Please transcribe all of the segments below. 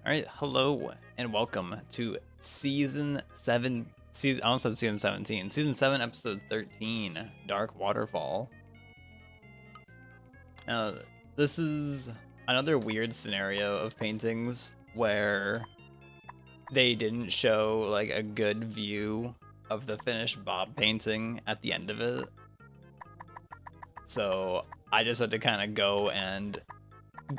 Alright, hello and welcome to season 7, I almost said season 17, season 7, episode 13, Dark Waterfall. Now, this is another weird scenario of paintings where they didn't show like a good view of the finished Bob painting at the end of it. So I just had to kind of go and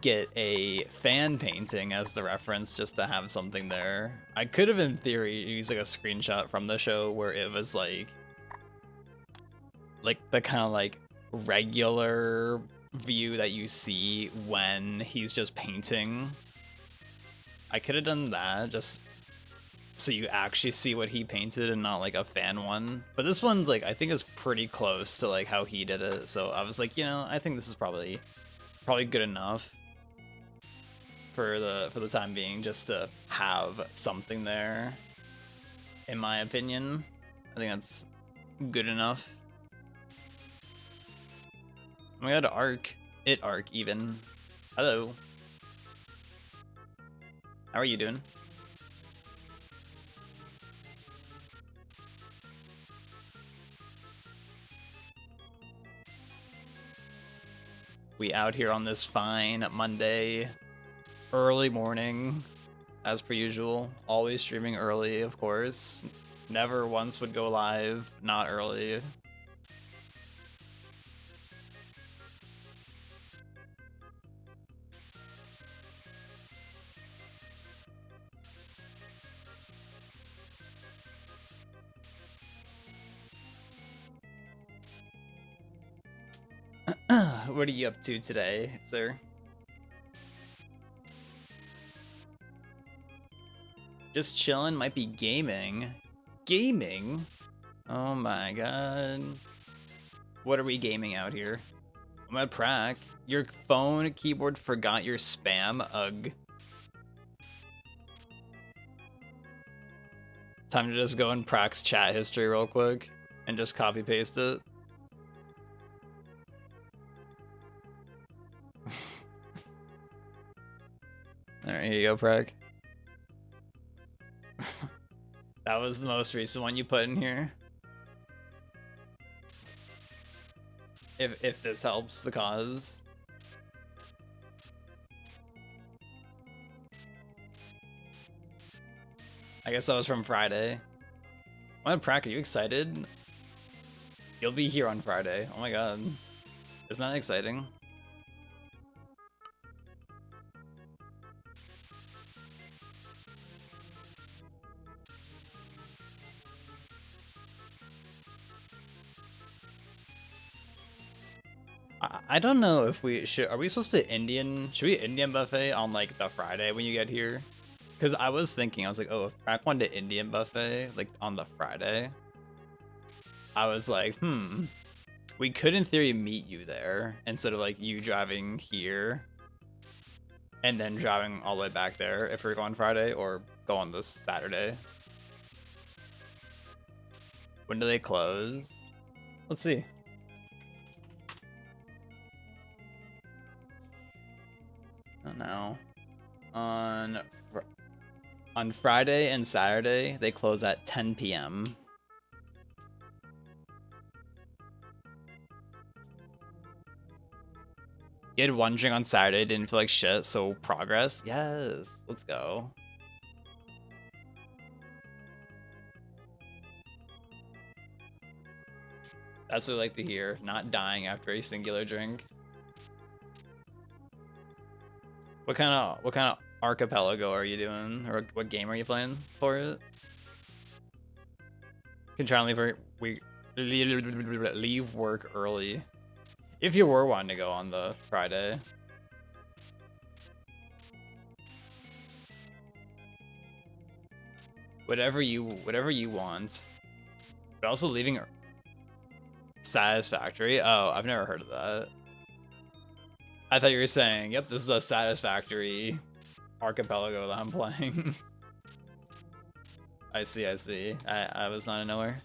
get a fan painting as the reference just to have something there. I could have in theory used like a screenshot from the show where it was like the kind of like regular view that you see when he's just painting. I could have done that just so you actually see what he painted and not like a fan one. But this one's like I think is pretty close to like how he did it. So I was like, I think this is probably good enough for the time being, just to have something there. In my opinion, I think that's good enough. Oh my god, Arc even. Hello, how are you doing? We out here on this fine Monday early morning, as per usual. Always streaming early, of course. Never once would go live not early. What are you up to today, sir? Just chilling, might be gaming. Gaming? Oh my god. What are we gaming out here? I'm at Prac. Your phone keyboard forgot your spam? Ugh. Time to just go in Prac's chat history real quick and just copy paste it. Alright, here you go, Prac. That was the most recent one you put in here. If this helps the cause. I guess that was from Friday. Oh, Prac, are you excited? You'll be here on Friday. Oh my god. Isn't that exciting? I don't know if we should. Are we supposed to Should we Indian buffet on like the Friday when you get here? Because I was thinking, I was like, oh, if Prac wanted to Indian buffet like on the Friday, I was like, we could in theory meet you there instead of like you driving here and then driving all the way back there if we're going Friday, or go on this Saturday. When do they close? Let's see. Oh no. On Friday and Saturday, they close at 10 p.m. You had one drink on Saturday, didn't feel like shit, so progress? Yes, let's go. That's what I like to hear, not dying after a singular drink. What kind of archipelago are you doing, or what game are you playing for it? Can try and leave work early if you were wanting to go on the Friday. Whatever you want, but also leaving Satisfactory. Oh, I've never heard of that. I thought you were saying, yep, this is a Satisfactory archipelago that I'm playing. I see. I was not nowhere.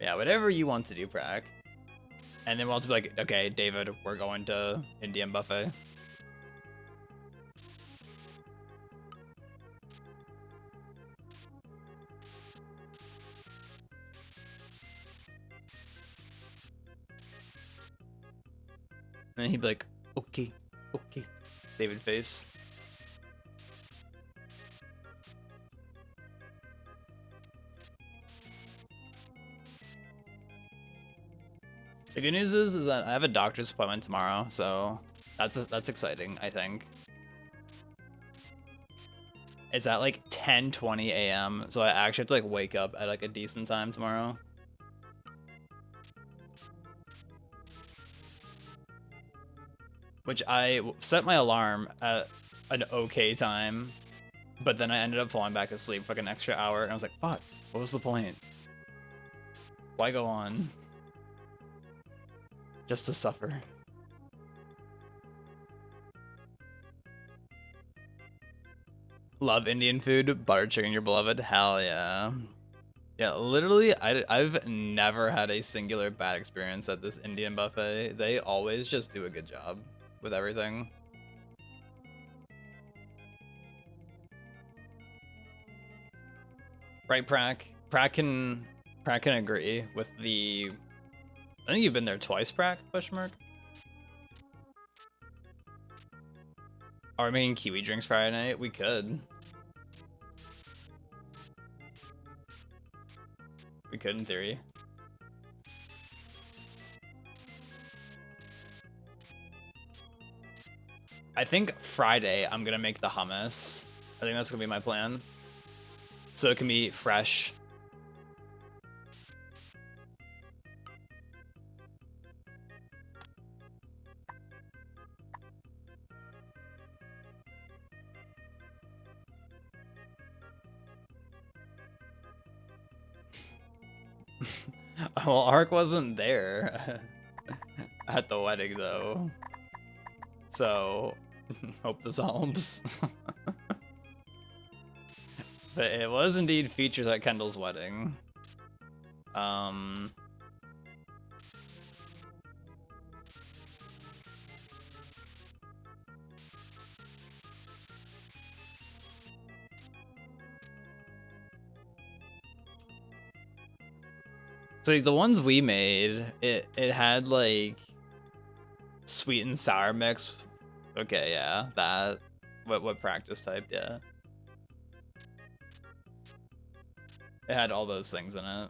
Yeah, whatever you want to do, Prac. And then we'll also be like, okay, David, we're going to Indian buffet. And he'd be like, okay, okay. David face. The good news is that I have a doctor's appointment tomorrow, so that's exciting, I think. It's at like 10:20 a.m., so I actually have to like wake up at like a decent time tomorrow. Which I set my alarm at an okay time, but then I ended up falling back asleep for like an extra hour, and I was like, fuck, what was the point? Why go on? Just to suffer. Love Indian food, butter chicken, your beloved. Hell yeah. Yeah, literally, I've never had a singular bad experience at this Indian buffet. They always just do a good job with everything. Right, Prack? Prack can agree with the... I think you've been there twice, Prack? Question mark. Are we making kiwi drinks Friday night? We could. We could, in theory. I think Friday I'm gonna make the hummus. I think that's gonna be my plan. So it can be fresh. Well, Ark wasn't there at the wedding though. So hope this helps. But it was indeed featured at Kendall's wedding. So like, the ones we made, it had like sweet and sour mix. Okay, yeah, that. What practice type? Yeah. It had all those things in it.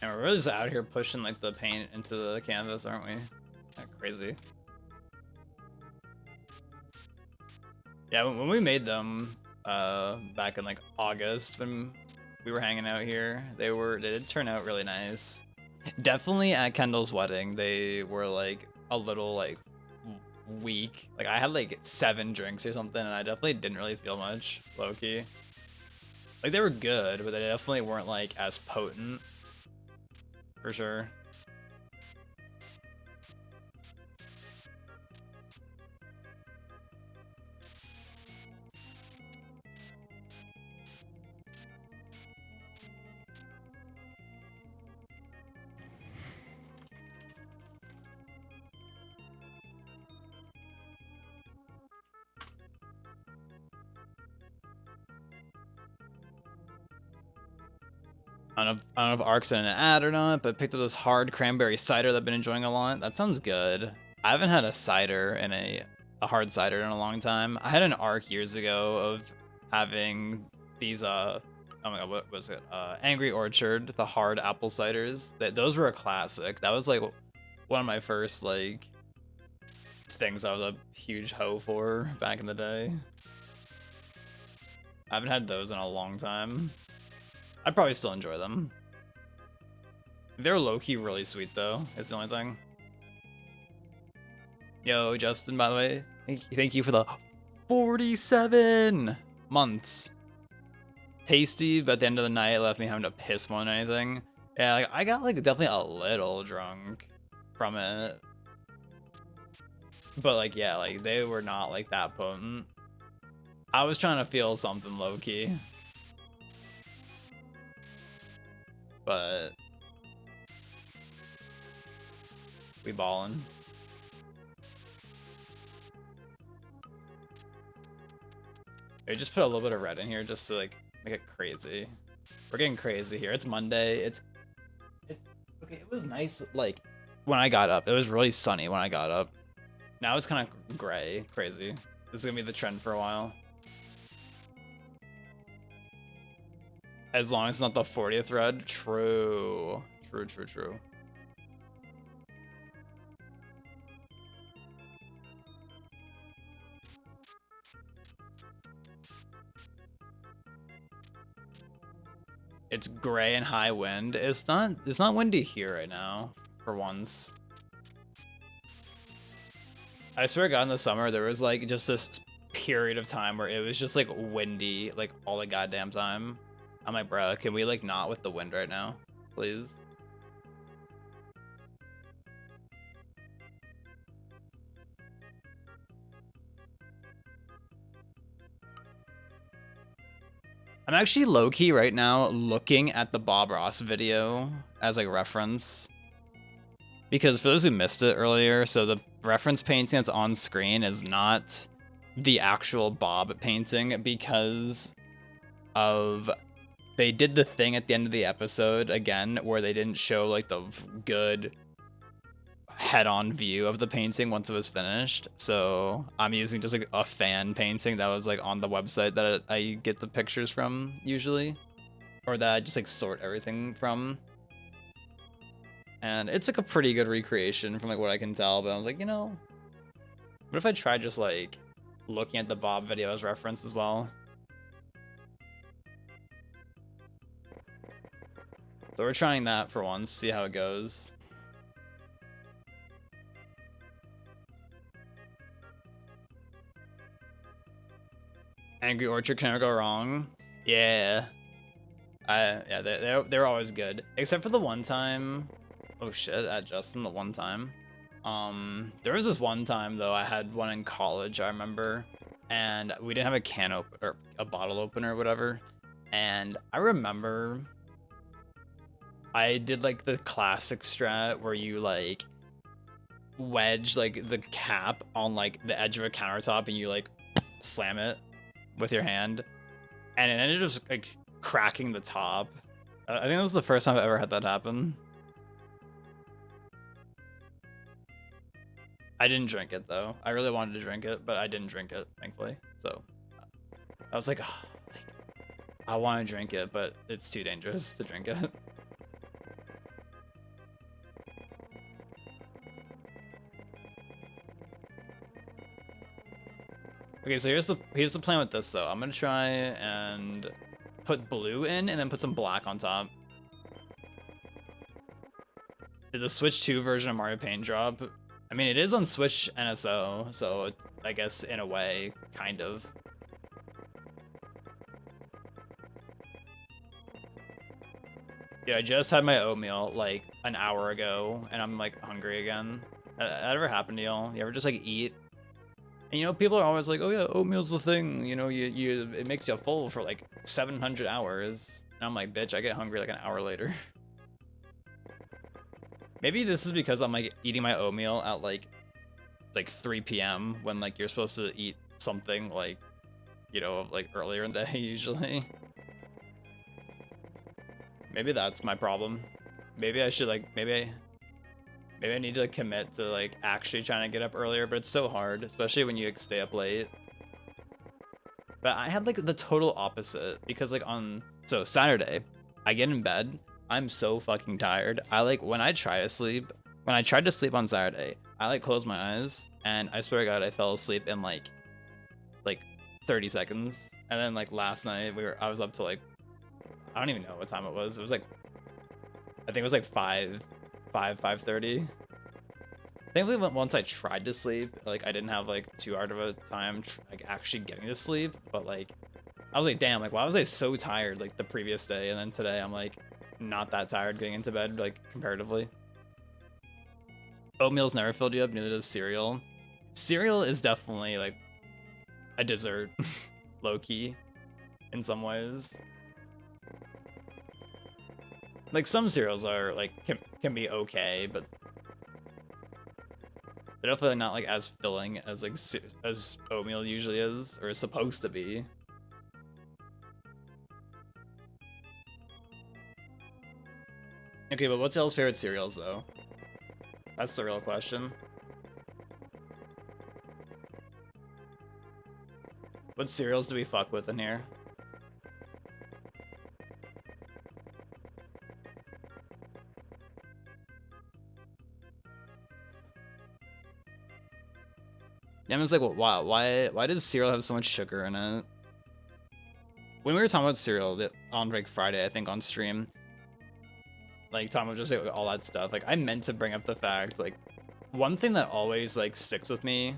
And we're really just out here pushing like the paint into the canvas, aren't we? That crazy. Yeah, when we made them back in like August when we were hanging out here, they did turn out really nice. Definitely at Kendall's wedding, they were like a little like weak. Like I had like 7 drinks or something, and I definitely didn't really feel much, low key. Like they were good, but they definitely weren't like as potent. For sure. I don't know if Ark's in an ad or not, but picked up this hard cranberry cider that I've been enjoying a lot. That sounds good. I haven't had a cider in a hard cider in a long time. I had an Ark years ago of having these oh my god, what was it? Angry Orchard, the hard apple ciders. Those were a classic. That was like one of my first like things I was a huge hoe for back in the day. I haven't had those in a long time. I'd probably still enjoy them. They're low-key really sweet, though. It's the only thing. Yo, Justin, by the way, thank you for the 47 months. Tasty, but at the end of the night, it left me having to piss more than anything. Yeah, like, I got, like, definitely a little drunk from it. But, like, yeah, like, they were not, like, that potent. I was trying to feel something low-key. but we ballin'. I just put a little bit of red in here just to like make it crazy. We're getting crazy here. It's Monday. It's okay. It was nice like when I got up. It was really sunny when I got up. Now it's kind of gray, crazy. This is gonna be the trend for a while. As long as it's not the 40th red. True. True, true, true. It's gray and high wind. It's not windy here right now, for once. I swear to God, in the summer there was like just this period of time where it was just like windy like all the goddamn time. I'm like, bro, can we like not with the wind right now, please? I'm actually low-key right now looking at the Bob Ross video as like reference. Because for those who missed it earlier, so the reference painting that's on screen is not the actual Bob painting because of they did the thing at the end of the episode again where they didn't show like the good head-on view of the painting once it was finished. So I'm using just like a fan painting that was like on the website that I get the pictures from usually, or that I just like sort everything from. And it's like a pretty good recreation from like what I can tell, but I was like, you know, what if I tried just like looking at the Bob video as reference as well? So we're trying that for once, see how it goes. Angry Orchard can never go wrong. Yeah. Yeah, they're always good. Except for the one time. Oh shit, at Justin, the one time. There was this one time though, I had one in college, I remember. And we didn't have a can opener, or a bottle opener or whatever. And I remember I did like the classic strat where you like wedge like the cap on like the edge of a countertop and you like slam it with your hand, and it ended up just like cracking the top. I think that was the first time I've ever had that happen. I didn't drink it though. I really wanted to drink it, but I didn't drink it, thankfully. So I was like, oh, I want to drink it, but it's too dangerous to drink it. Okay, so here's the plan with this though. I'm gonna try and put blue in and then put some black on top. Did the Switch 2 version of Mario Paint drop? I mean, it is on Switch NSO, so I guess in a way, kind of. Yeah, I just had my oatmeal like an hour ago, and I'm like hungry again. That ever happened to y'all? You ever just like eat? And you know, people are always like, "Oh yeah, oatmeal's the thing." You know, it makes you full for like 700 hours. And I'm like, bitch, I get hungry like an hour later. Maybe this is because I'm like eating my oatmeal at like 3 p.m. when like you're supposed to eat something like, you know, like earlier in the day usually. Maybe that's my problem. Maybe I should like maybe I need to like, commit to like actually trying to get up earlier, but it's so hard, especially when you like, stay up late. But I had like the total opposite because like so Saturday, I get in bed, I'm so fucking tired. I like when I tried to sleep on Saturday, I like closed my eyes and I swear to God I fell asleep in like 30 seconds. And then like last night I was up to like I don't even know what time it was. It was like I think it was like 5:30. Thankfully, once I tried to sleep, like I didn't have like too hard of a time like actually getting to sleep. But like, I was like, damn, like why was I so tired like the previous day, and then today I'm like not that tired getting into bed like comparatively. Oatmeal's never filled you up, neither does cereal. Cereal is definitely like a dessert, low key, in some ways. Like, some cereals are, like, can be okay, but they're definitely not, like, as filling as, like, as oatmeal usually is, or is supposed to be. Okay, but what's y'all's favorite cereals, though? That's the real question. What cereals do we fuck with in here? Yeah, I'm just like, well, wow, why does cereal have so much sugar in it? When we were talking about cereal on like Friday, I think on stream, like talking about just like all that stuff, like I meant to bring up the fact, like one thing that always like sticks with me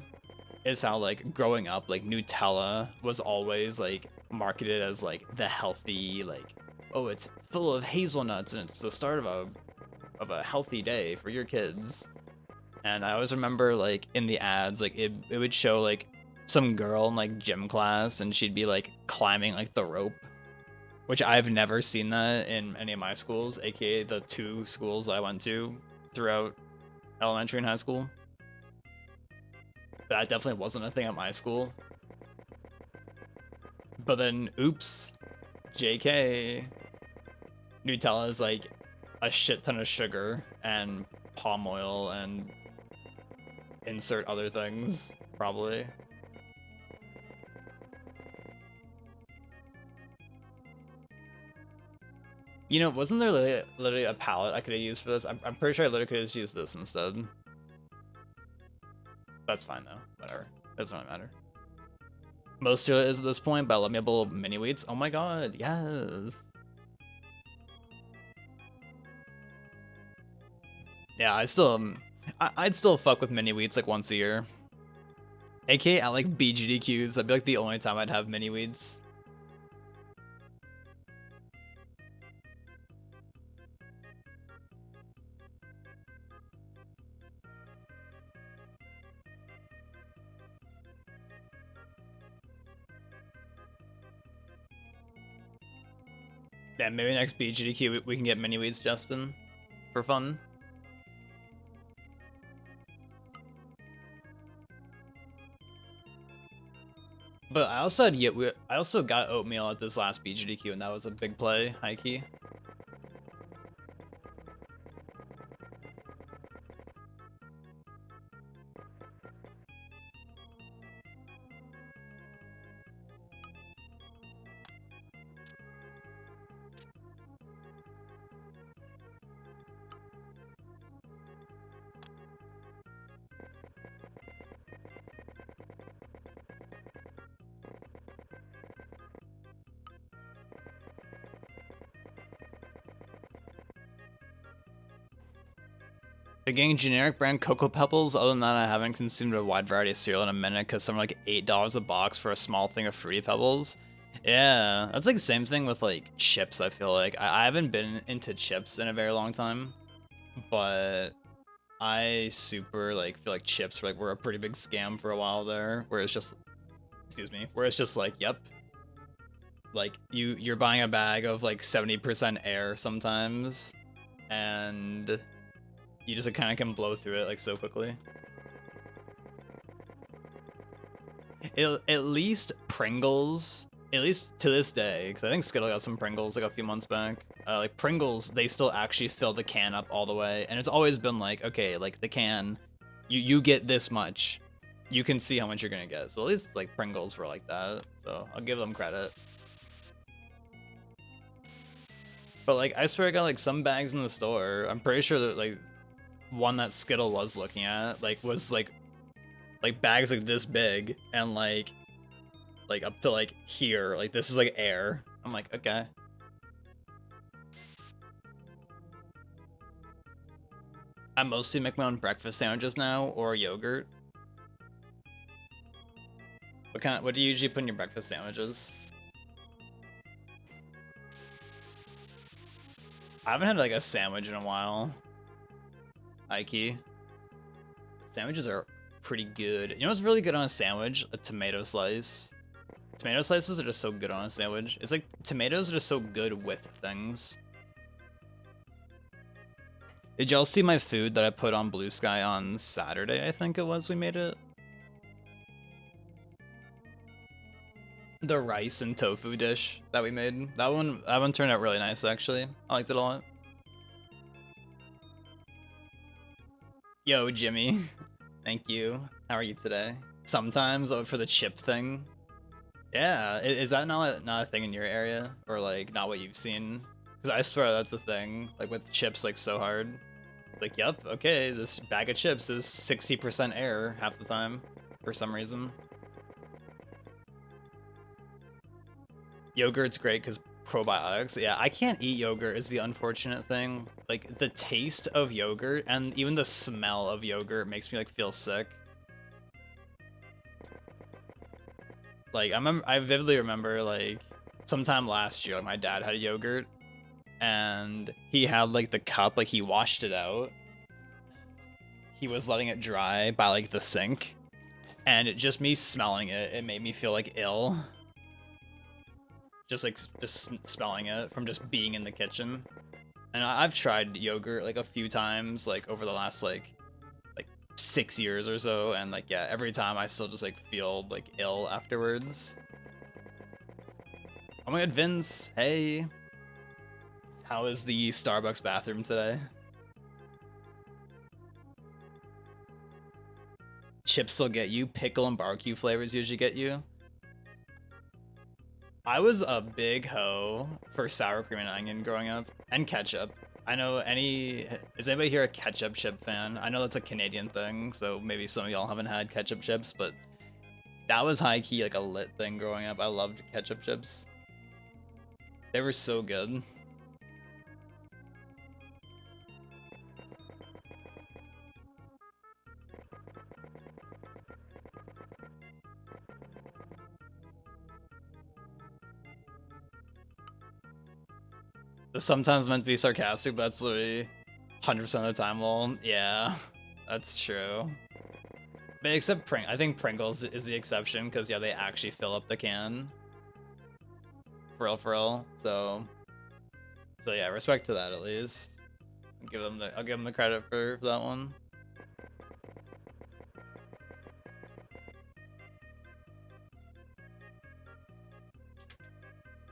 is how like growing up, like Nutella was always like marketed as like the healthy, like, oh, it's full of hazelnuts and it's the start of a healthy day for your kids. And I always remember like in the ads, like it would show like some girl in like gym class and she'd be like climbing like the rope, which I've never seen that in any of my schools, aka the 2 schools that I went to throughout elementary and high school. That definitely wasn't a thing at my school. But then, oops, JK. Nutella is like a shit ton of sugar and palm oil and insert other things, probably. You know, wasn't there literally a palette I could have used for this? I'm pretty sure I literally could have just used this instead. That's fine though, whatever. Doesn't really matter. Most of it is at this point, but let me have a little mini wheats. Oh my god, yes. Yeah, I'd still fuck with mini wheats like once a year. AKA at like BGDQs, that'd be like the only time I'd have mini wheats. Yeah, maybe next BGDQ we can get mini wheats, Justin, for fun. But I also had I also got oatmeal at this last BGDQ, and that was a big play, high key. They're getting generic brand Cocoa Pebbles. Other than that, I haven't consumed a wide variety of cereal in a minute because some are like $8 a box for a small thing of Fruity Pebbles. Yeah, that's like the same thing with like chips, I feel like. I haven't been into chips in a very long time, but I super like feel like chips were a pretty big scam for a while there, where it's just, excuse me, where it's just like, yep, like you're buying a bag of like 70% air sometimes, and you just kind of can blow through it like so quickly. At least Pringles, at least to this day, because I think Skittle got some Pringles like a few months back. Like Pringles, they still actually fill the can up all the way, and it's always been like, okay, like the can, you get this much, you can see how much you're gonna get. So at least like Pringles were like that, so I'll give them credit. But like I swear I got like some bags in the store. I'm pretty sure that like one that Skittle was looking at was like bags like this big and like up to like here, like this is like air. I'm like, okay. I mostly make my own breakfast sandwiches now, or yogurt. What do you usually put in your breakfast sandwiches? I haven't had like a sandwich in a while. Ike. Sandwiches are pretty good. You know what's really good on a sandwich? A tomato slice. Tomato slices are just so good on a sandwich. It's like tomatoes are just so good with things. Did y'all see my food that I put on Blue Sky on Saturday? I think it was we made it. The rice and tofu dish that we made. That one turned out really nice actually. I liked it a lot. Yo, Jimmy. Thank you. How are you today? Sometimes for the chip thing. Yeah, is that not a thing in your area or like not what you've seen? Because I swear that's a thing. Like with chips, like so hard. Like, yep, okay, this bag of chips is 60% air half the time for some reason. Yogurt's great because probiotics. Yeah, I can't eat yogurt is the unfortunate thing. Like the taste of yogurt and even the smell of yogurt makes me like feel sick. Like I vividly remember like sometime last year, like my dad had a yogurt and he had like the cup, like he washed it out. He was letting it dry by like the sink, and just me smelling it made me feel like ill. Just smelling it from just being in the kitchen. And I've tried yogurt like a few times, like over the last like 6 years or so, and like yeah, every time I still just like feel like ill afterwards. Oh my god, Vince, hey. How is the Starbucks bathroom today? Chips will get you, pickle and barbecue flavors usually get you. I was a big hoe for sour cream and onion growing up, and ketchup. I know is anybody here a ketchup chip fan? I know that's a Canadian thing, so maybe some of y'all haven't had ketchup chips, but that was high key like a lit thing growing up. I loved ketchup chips. They were so good. It's sometimes meant to be sarcastic, but that's literally 100% of the time. Well, yeah, that's true. But except I think Pringles is the exception because yeah, they actually fill up the can. For real. So yeah, respect to that at least. I'll give them the credit for that one.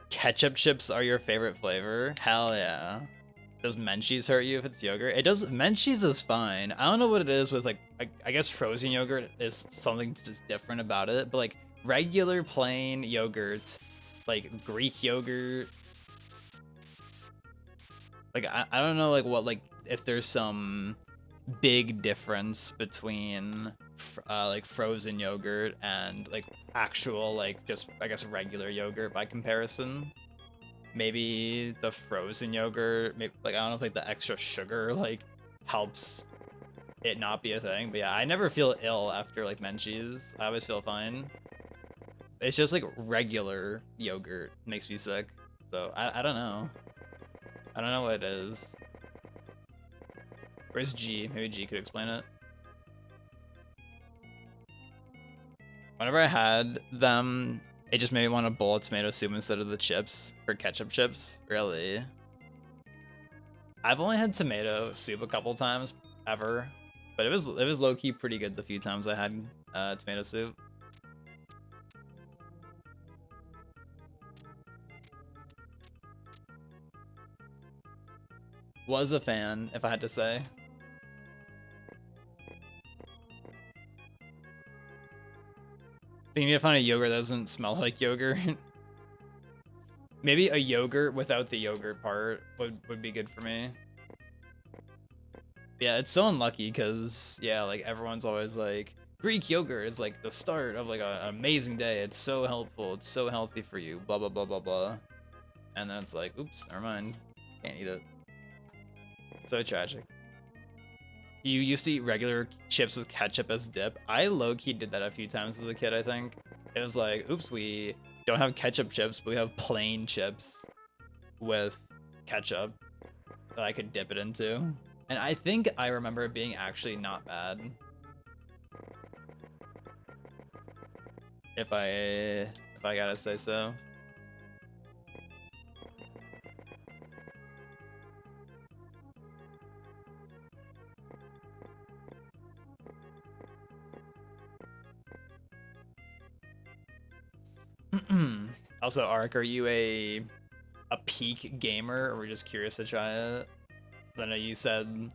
Ketchup chips are your favorite flavor? Hell yeah. Does Menchie's hurt you if it's yogurt? It does. Menchie's is fine. I don't know what it is with like, I guess frozen yogurt is something just different about it, but like regular plain yogurt, like Greek yogurt, like I don't know like what, like if there's some big difference between like frozen yogurt and like actual like just I guess regular yogurt by comparison. Maybe the frozen yogurt, maybe, like I don't know if like the extra sugar like helps it not be a thing, but yeah, I never feel ill after like Menchie's. I always feel fine. It's just like regular yogurt makes me sick, so I don't know. I don't know what it is. Where's G? Maybe G could explain it. Whenever I had them, it just made me want a bowl of tomato soup instead of the chips for ketchup chips. Really? I've only had tomato soup a couple times ever, but it was low key pretty good the few times I had tomato soup. Was a fan, if I had to say. You need to find a yogurt that doesn't smell like yogurt. Maybe a yogurt without the yogurt part would be good for me. Yeah, it's so unlucky because, yeah, like everyone's always like, Greek yogurt is like the start of like an amazing day. It's so helpful. It's so healthy for you. Blah, blah, blah, blah, blah. And then it's like, oops, never mind. Can't eat it. So tragic. You used to eat regular chips with ketchup as dip. I low-key did that a few times as a kid, I think. It was like, oops, we don't have ketchup chips, but we have plain chips with ketchup that I could dip it into. And I think I remember it being actually not bad. If I gotta say so. Also, Ark, are you a peak gamer, or were you just curious to try it? I know you said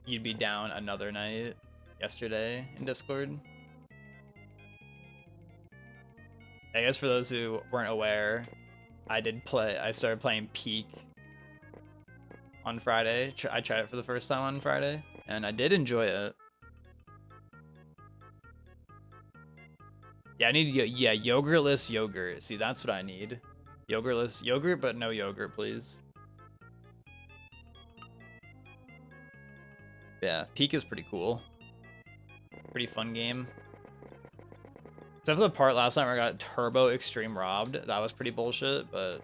you'd be down another night yesterday in Discord. I guess for those who weren't aware, I started playing Peak on Friday. I tried it for the first time on Friday, and I did enjoy it. Yeah, I need yogurtless yogurt. See, that's what I need. Yogurtless yogurt, but no yogurt, please. Yeah, Peak is pretty cool. Pretty fun game. Except for the part last time where I got Turbo Extreme robbed. That was pretty bullshit, but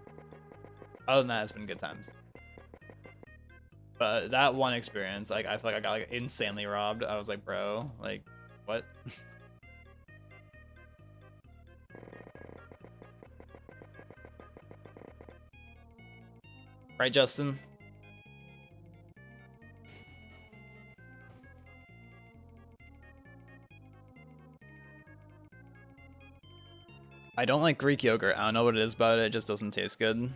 other than that, it's been good times. But that one experience, like, I feel like I got like insanely robbed. I was like, bro, like, what? Right, Justin? I don't like Greek yogurt. I don't know what it is about it. It just doesn't taste good.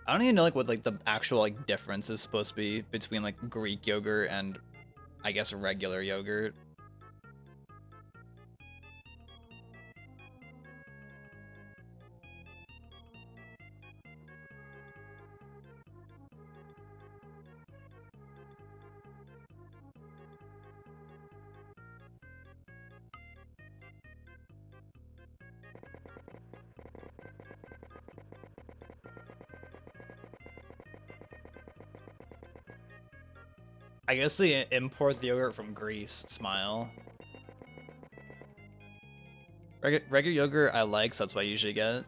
I don't even know like what like the actual like difference is supposed to be between like Greek yogurt and I guess regular yogurt. I guess they import the yogurt from Greece. Smile. Regular yogurt I like, so that's what I usually get.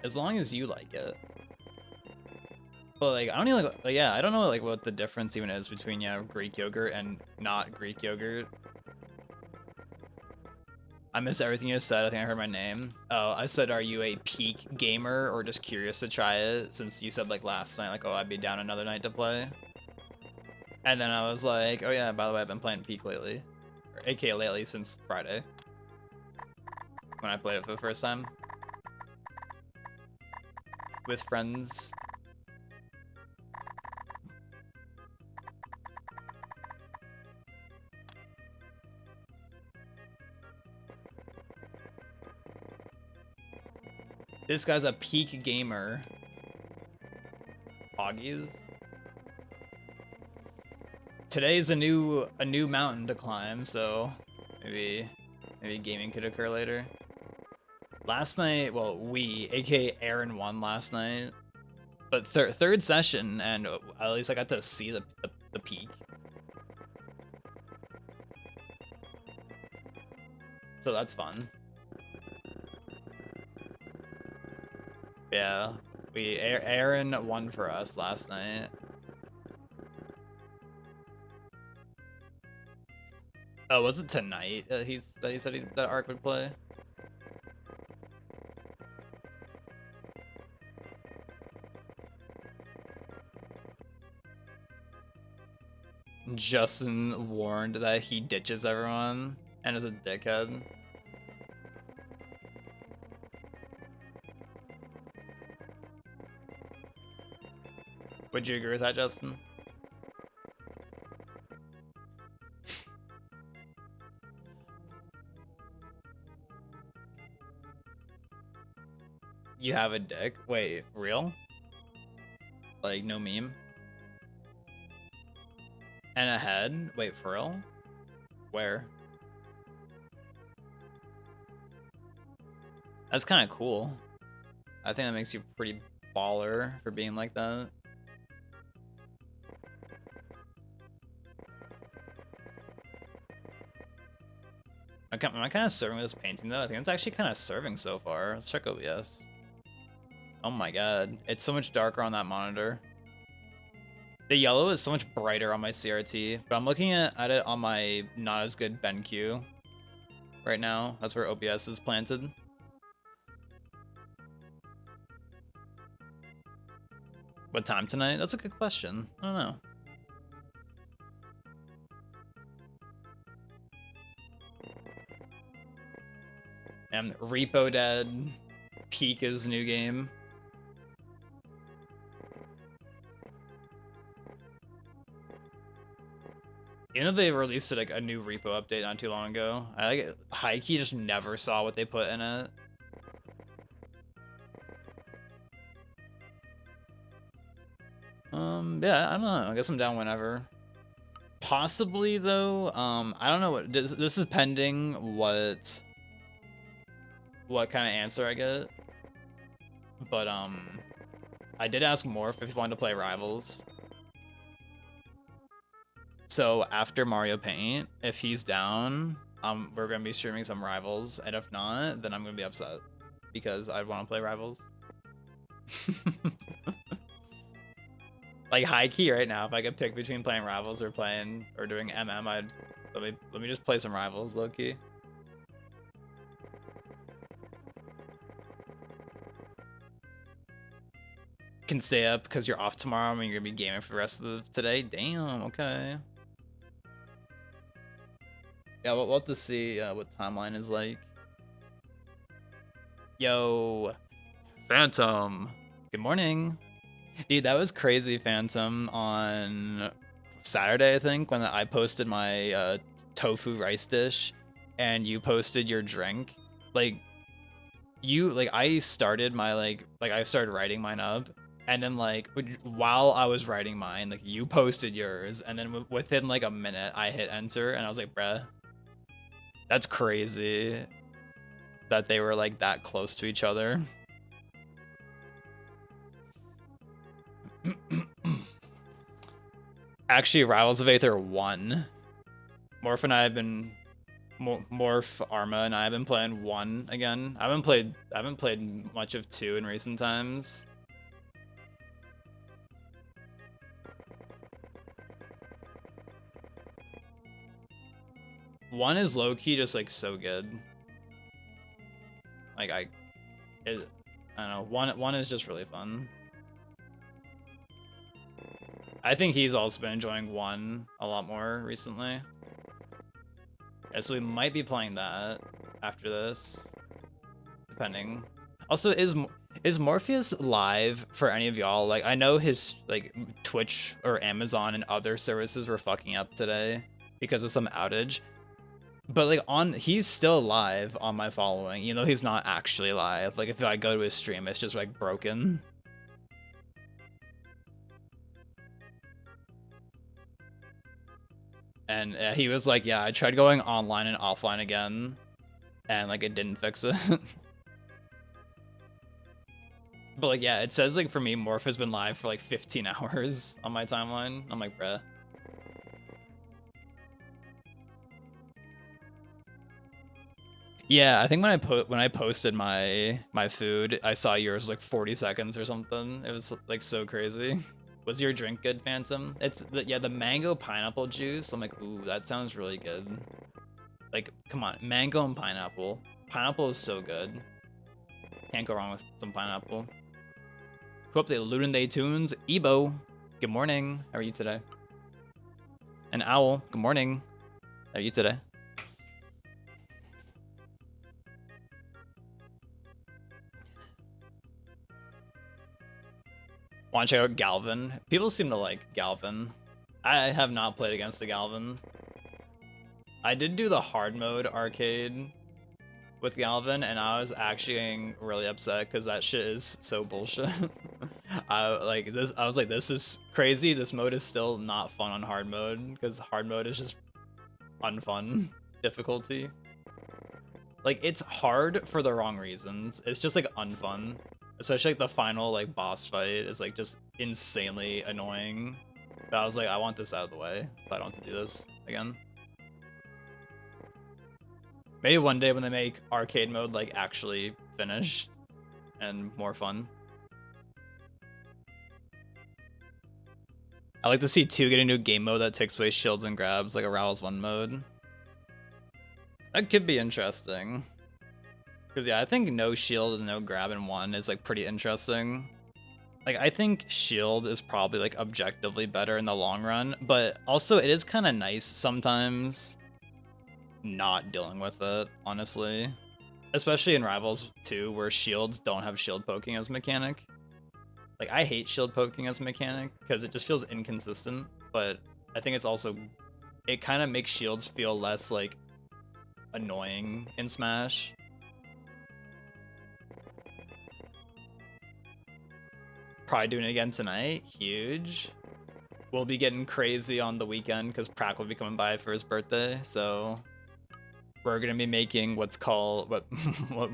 As long as you like it. But like, I don't even like yeah, I don't know like what the difference even is between Greek yogurt and not Greek yogurt. I missed everything you said. I think I heard my name. Oh, I said, are you a peak gamer or just curious to try it? Since you said like last night, like, oh, I'd be down another night to play. And then I was like, oh yeah, by the way, I've been playing Peak lately. Or aka lately since Friday. When I played it for the first time. With friends. This guy's a peak gamer. Hoggies. Today's a new mountain to climb, so maybe gaming could occur later. Last night, well, aka Aaron won last night, but third session, and at least I got to see the peak. So that's fun. Yeah, Aaron won for us last night. Oh, was it tonight that he said that Ark would play? Justin warned that he ditches everyone and is a dickhead. Would you agree with that, Justin? You have a dick? Wait, real? Like, no meme? And a head? Wait, for real? Where? That's kind of cool. I think that makes you pretty baller for being like that. Am I kind of serving with this painting though? I think it's actually kind of serving so far. Let's check OBS. Oh my god. It's so much darker on that monitor. The yellow is so much brighter on my CRT, but I'm looking at it on my not as good BenQ right now. That's where OBS is planted. What time tonight? That's a good question. I don't know. And Repo Dead, Peak is new game. You know they released like a new repo update not too long ago. I like high-key just never saw what they put in it. Yeah, I don't know. I guess I'm down whenever. Possibly though. I don't know what this is pending what kind of answer I get. But I did ask Morph if he wanted to play Rivals. So after Mario Paint, if he's down, we're gonna be streaming some Rivals, and if not, then I'm gonna be upset because I want to play Rivals. Like high key right now, if I could pick between playing Rivals or doing MM, let me just play some Rivals low key. Can stay up because you're off tomorrow and you're gonna be gaming for the rest of today. Damn, okay. Yeah, we'll have to see what timeline is like. Yo, Phantom. Good morning. Dude, that was crazy, Phantom, on Saturday, I think, when I posted my tofu rice dish and you posted your drink. I started my, I started writing mine up, and then, while I was writing mine, you posted yours, and then within, a minute, I hit enter, and I was like, bruh, that's crazy that they were, that close to each other. Actually, Rivals of Aether 1. Morph and I have been Morph, Arma, and I have been playing 1 again. I haven't played much of 2 in recent times. One is low-key just so good. I don't know, one is just really fun. I think he's also been enjoying 1 a lot more recently. Yeah, so we might be playing that after this, depending. Also, is Morpheus live for any of y'all? I know his Twitch or Amazon and other services were fucking up today because of some outage. But he's still live on my following. You know, he's not actually live. If I go to his stream, it's just broken. And he was like, yeah, I tried going online and offline again, and it didn't fix it. But yeah, it says for me, Morph has been live for 15 hours on my timeline. I'm like, bruh. Yeah, I think when I posted my food, I saw yours 40 seconds or something. It was so crazy. Was your drink good, Phantom? It's the mango pineapple juice. I'm like, ooh, that sounds really good. Come on, mango and pineapple. Pineapple is so good. Can't go wrong with some pineapple. Who up the Luden Day Tunes? Ebo, good morning. How are you today? And Owl, good morning. How are you today? Want to check out Galvin? People seem to like Galvin. I have not played against a Galvin. I did do the hard mode arcade with Galvin, and I was actually getting really upset because that shit is so bullshit. I was like, this is crazy. This mode is still not fun on hard mode because hard mode is just unfun difficulty. It's hard for the wrong reasons. It's just unfun. Especially the final boss fight is just insanely annoying. But I was like, I want this out of the way, so I don't have to do this again. Maybe one day when they make arcade mode actually finished and more fun. I like to see 2 get a new game mode that takes away shields and grabs, like a Rowell's 1 mode. That could be interesting. Because yeah, I think no shield and no grab in 1 is pretty interesting. I think shield is probably objectively better in the long run, but also it is kind of nice sometimes not dealing with it, honestly. Especially in Rivals 2, where shields don't have shield poking as a mechanic. Like, I hate shield poking as a mechanic, because it just feels inconsistent, but I think it's also... It kind of makes shields feel less, like, annoying in Smash. Probably doing it again tonight. Huge. We'll be getting crazy on the weekend because Prac will be coming by for his birthday, so we're gonna be making what's called what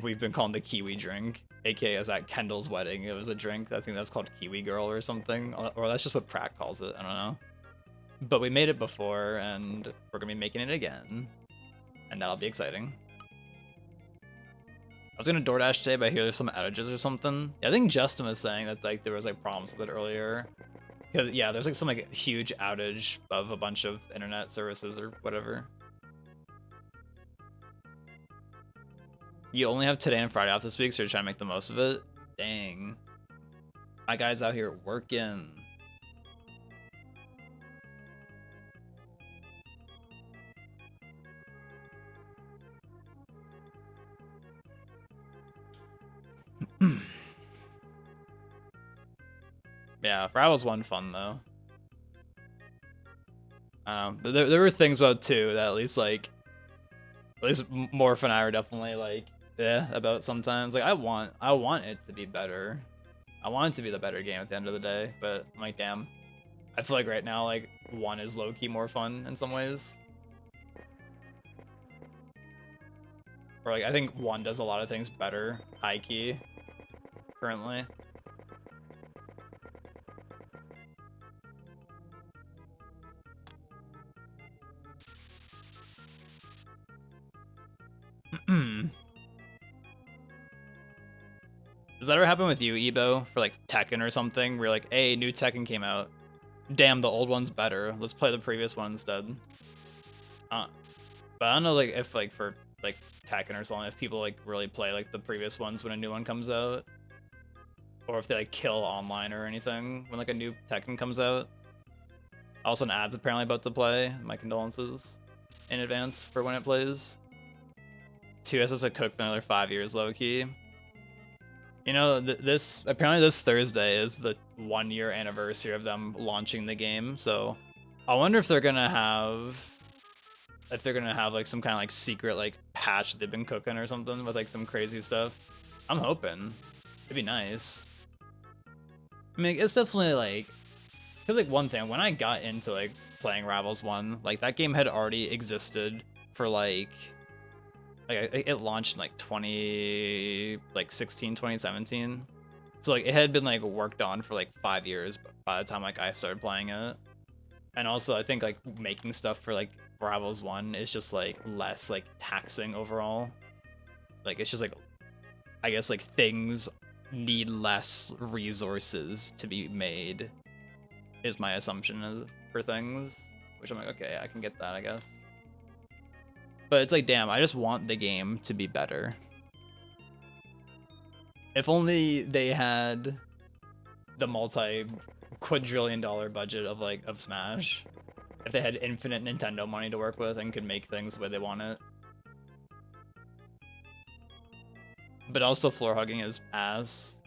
we've been calling the Kiwi drink, aka as at Kendall's wedding. It was a drink. I think that's called Kiwi Girl or something, or that's just what Prac calls it. I don't know. But we made it before, and we're gonna be making it again, and that'll be exciting. I was gonna DoorDash today, but I hear there's some outages or something. Yeah, I think Justin was saying that like there was like problems with it earlier. Cause yeah, there's like some like huge outage of a bunch of internet services or whatever. You only have today and Friday off this week, so you're trying to make the most of it? Dang. My guy's out here working. Yeah, Rivals 1 fun though. There were things about 2 that at least Morph and I are definitely like about sometimes. Like I want it to be better. I want it to be the better game at the end of the day, but I'm like, damn. I feel like right now like 1 is low-key more fun in some ways. Or like I think 1 does a lot of things better, high key, currently. Does that ever happen with you, Ebo, for like Tekken or something, where you're like, hey, new Tekken came out. Damn, the old one's better. Let's play the previous one instead. But I don't know like if like for like Tekken or something, if people like really play like the previous ones when a new one comes out. Or if they like kill online or anything when like a new Tekken comes out. Also an ad's apparently about to play. My condolences in advance for when it plays. 2 has to cook for another 5 years low-key. You know, apparently this Thursday is the 1-year anniversary of them launching the game, so I wonder if they're gonna have like some kind of like secret like patch that they've been cooking or something with like some crazy stuff. I'm hoping. It'd be nice. I mean, it's definitely like, cause like one thing, when I got into like playing Rivals 1, like that game had already existed for like it launched in like 2016, 2017. So like it had been like worked on for like 5 years by the time like I started playing it. And also I think like making stuff for like Rivals 1 is just like less like taxing overall. Like it's just like, I guess like things need less resources to be made is my assumption for things, which I'm like, okay, I can get that, I guess. But it's like, damn, I just want the game to be better. If only they had the multi-quadrillion-dollar budget of Smash. If they had infinite Nintendo money to work with and could make things the way they want it. But also floor hugging is ass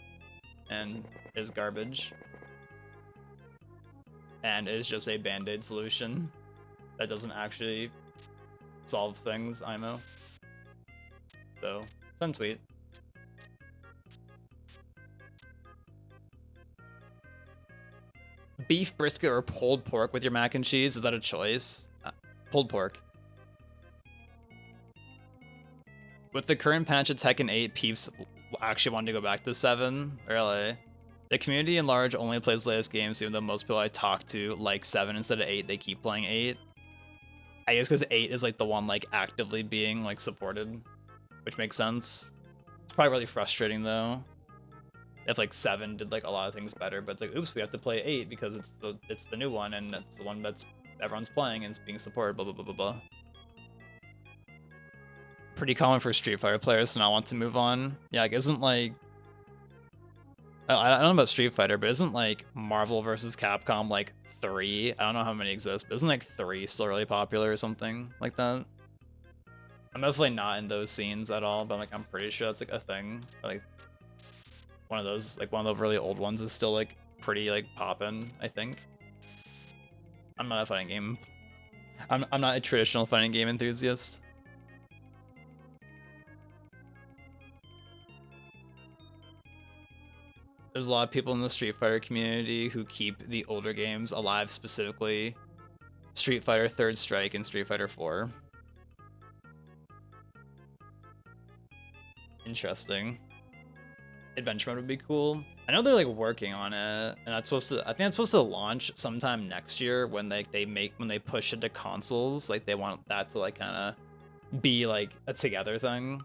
and is garbage. And is just a band-aid solution that doesn't actually solve things, IMO. So, send tweet. Beef brisket or pulled pork with your mac and cheese? Is that a choice? Pulled pork. With the current patch of Tekken 8, peeps actually want to go back to 7. Really? The community in large only plays latest games, even though most people I talk to like 7 instead of 8. They keep playing 8. I guess because 8 is like the one like actively being like supported, which makes sense. It's probably really frustrating though. If like 7 did like a lot of things better, but it's like, oops, we have to play 8 because it's the new one and it's the one that's everyone's playing and it's being supported, blah blah blah blah blah. Pretty common for Street Fighter players to not want to move on. Yeah, like isn't like, I don't know about Street Fighter, but isn't like Marvel vs. Capcom like 3? I don't know how many exist, but isn't like 3 still really popular or something like that? I'm definitely not in those scenes at all, but like I'm pretty sure that's like a thing. Like one of those, like one of the really old ones is still like pretty like poppin', I think. I'm not a fighting game. I'm not a traditional fighting game enthusiast. There's a lot of people in the Street Fighter community who keep the older games alive, specifically Street Fighter Third Strike and Street Fighter 4. Interesting. Adventure mode would be cool. I know they're like working on it, and that's supposed to. I think that's supposed to launch sometime next year when when they push it to consoles. Like they want that to like kind of be like a together thing.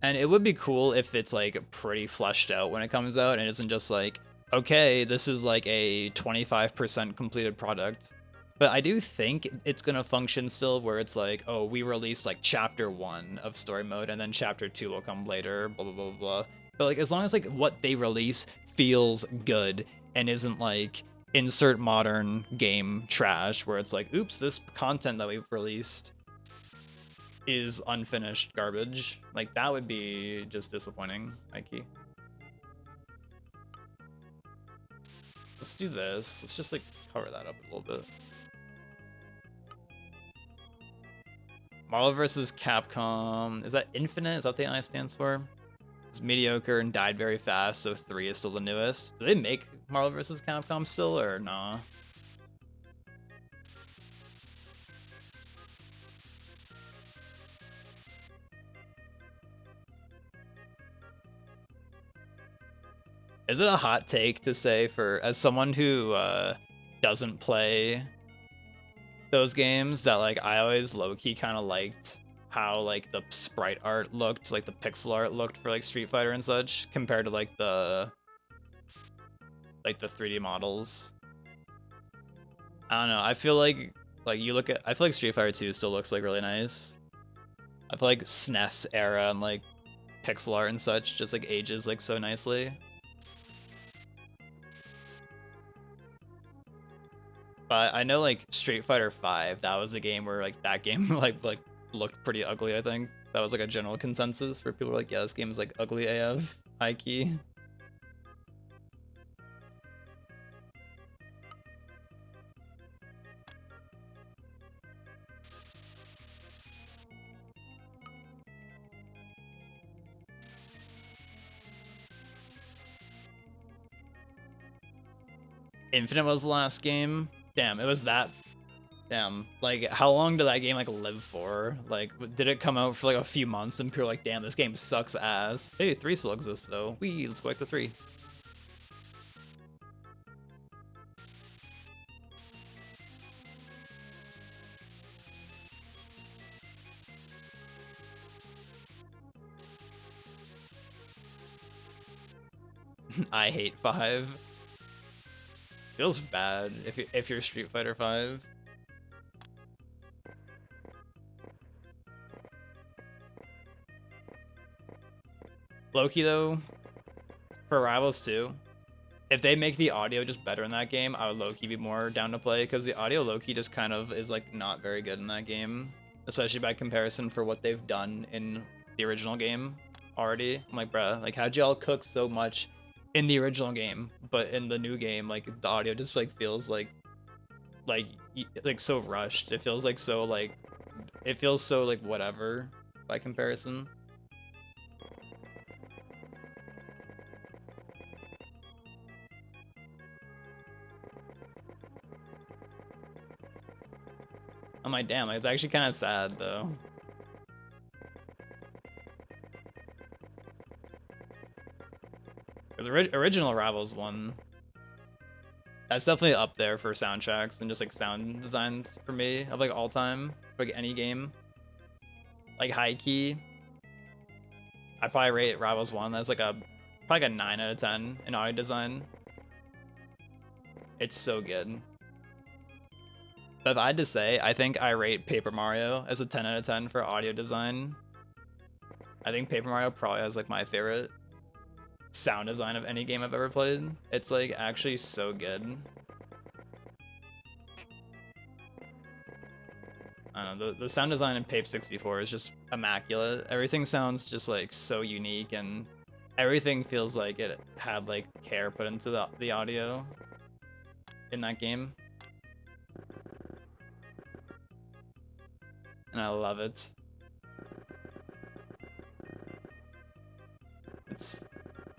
And it would be cool if it's like pretty fleshed out when it comes out and isn't just like, okay, this is like a 25% completed product. But I do think it's gonna function still where it's like, oh, we released like chapter 1 of story mode and then chapter 2 will come later, blah blah blah blah. But like as long as like what they release feels good and isn't like insert modern game trash where it's like, oops, this content that we've released is unfinished garbage. Like that would be just disappointing, Mikey. Let's do this. Let's just like cover that up a little bit. Marvel vs. Capcom. Is that Infinite? Is that what the I stands for? It's mediocre and died very fast, so 3 is still the newest. Do they make Marvel vs. Capcom still, or nah? Is it a hot take to say for, as someone who doesn't play those games, that like I always low-key kind of liked how like the sprite art looked, like the pixel art looked for like Street Fighter and such, compared to like the 3D models. I don't know. I feel like you look at, I feel like Street Fighter 2 still looks like really nice. I feel like SNES era and like pixel art and such just like ages like so nicely. But I know like Street Fighter 5, that was a game where like that game like looked pretty ugly, I think. That was like a general consensus for people like, yeah, this game is like ugly AF, high key. Infinite was the last game. Damn, it was that. Damn, like how long did that game like live for? Like, did it come out for like a few months and people were like, damn, this game sucks ass? Hey, 3 still exists though. Let's go back to 3. I hate 5. Feels bad if you're Street Fighter 5. Loki though, for Rivals 2, if they make the audio just better in that game, I would low-key be more down to play, because the audio low-key just kind of is like not very good in that game, especially by comparison for what they've done in the original game already. I'm like, bruh, like how'd y'all cook so much in the original game, but in the new game, like the audio just like feels like so rushed. It feels like so like, it feels so like whatever by comparison. I'm like, damn, it's actually kind of sad though. Because original Rivals 1, that's definitely up there for soundtracks and just like sound designs for me of like all time, like any game. Like high key, I'd probably rate Rivals 1 as like probably like a 9 out of 10 in audio design. It's so good. But if I had to say, I think I rate Paper Mario as a 10 out of 10 for audio design. I think Paper Mario probably has like my favorite sound design of any game I've ever played. It's like actually so good. I don't know, the sound design in Pape 64 is just immaculate. Everything sounds just like so unique, and everything feels like it had like care put into the audio in that game. And I love it.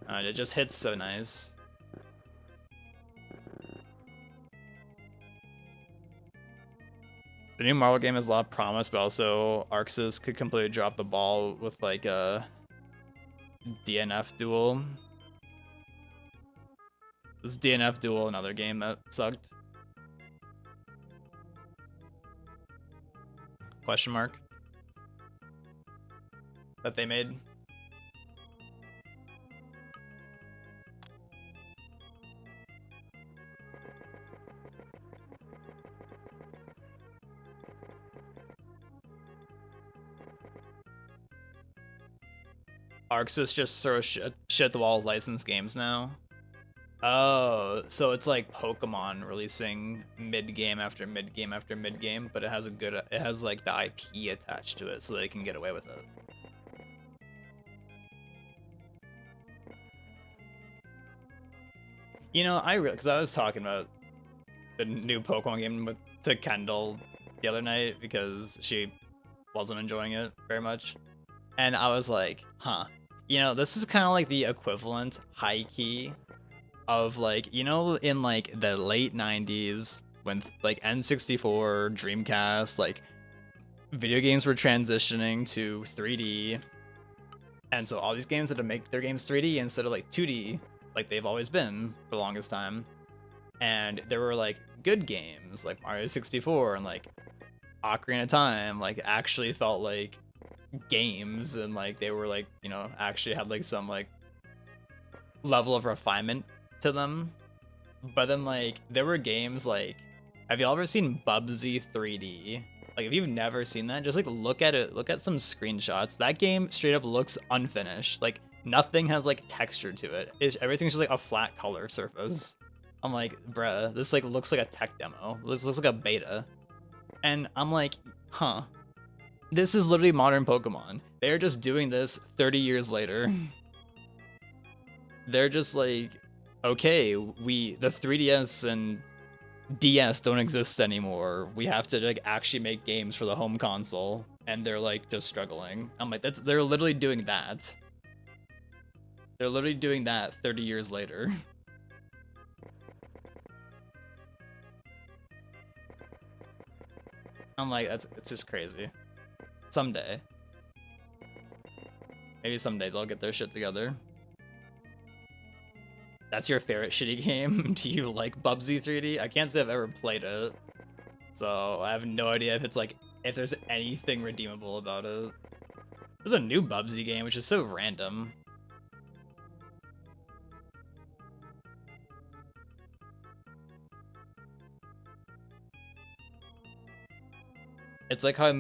It just hits so nice. The new Marvel game has a lot of promise, but also Arxis could completely drop the ball with like a DNF duel. This DNF duel, another game that sucked. Question mark. That they made. Arxis just throws shit at the wall with licensed games now. Oh, so it's like Pokemon releasing mid-game after mid-game after mid-game, but it has like the IP attached to it, so they can get away with it. You know, because I was talking about the new Pokemon game to Kendall the other night because she wasn't enjoying it very much. And I was like, huh, you know, this is kind of like the equivalent, high key, of like, you know, in like the late 90s when like N64, Dreamcast, like video games were transitioning to 3D. And so all these games had to make their games 3D instead of like 2D, like they've always been for the longest time. And there were like good games like Mario 64 and like Ocarina of Time, like actually felt like games, and like they were like, you know, actually had like some like level of refinement to them. But then like there were games like, have you all ever seen Bubsy 3D? Like if you've never seen that, just like look at it, look at some screenshots. That game straight up looks unfinished. Like nothing has like texture to it. Everything's just like a flat color surface. I'm like, bruh, this like looks like a tech demo. This looks like a beta. And I'm like, huh. This is literally modern Pokemon. They're just doing this 30 years later. They're just like, okay, the 3DS and DS don't exist anymore. We have to like actually make games for the home console, and they're like just struggling. I'm like, they're literally doing that. They're literally doing that 30 years later. I'm like, it's just crazy. Someday. Maybe someday they'll get their shit together. That's your favorite shitty game? Do you like Bubsy 3D? I can't say I've ever played it. So I have no idea if there's anything redeemable about it. There's a new Bubsy game, which is so random. It's like how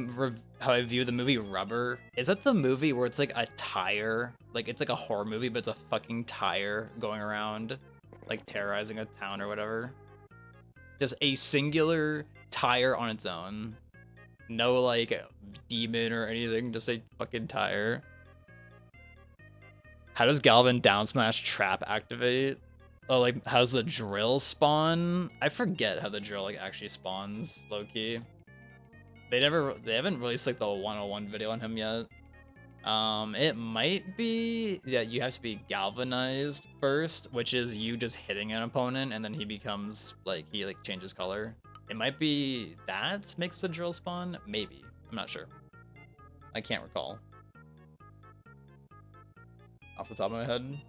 I view the movie Rubber. Is that the movie where it's like a tire? Like it's like a horror movie, but it's a fucking tire going around, like terrorizing a town or whatever. Just a singular tire on its own. No like demon or anything, just a fucking tire. How does Galvin down smash trap activate? Oh, like how's the drill spawn? I forget how the drill like actually spawns, low-key. They haven't released like the 101 video on him yet. It might be that you have to be galvanized first, which is you just hitting an opponent and then he becomes like, he like changes color. It might be that makes the drill spawn, maybe. I'm not sure. I can't recall. Off the top of my head.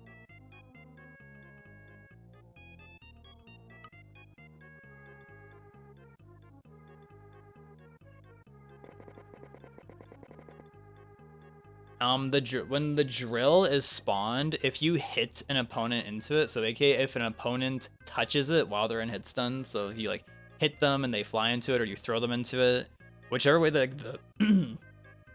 When the drill is spawned, if you hit an opponent into it, so aka if an opponent touches it while they're in hit stun, so if you like hit them and they fly into it, or you throw them into it, whichever way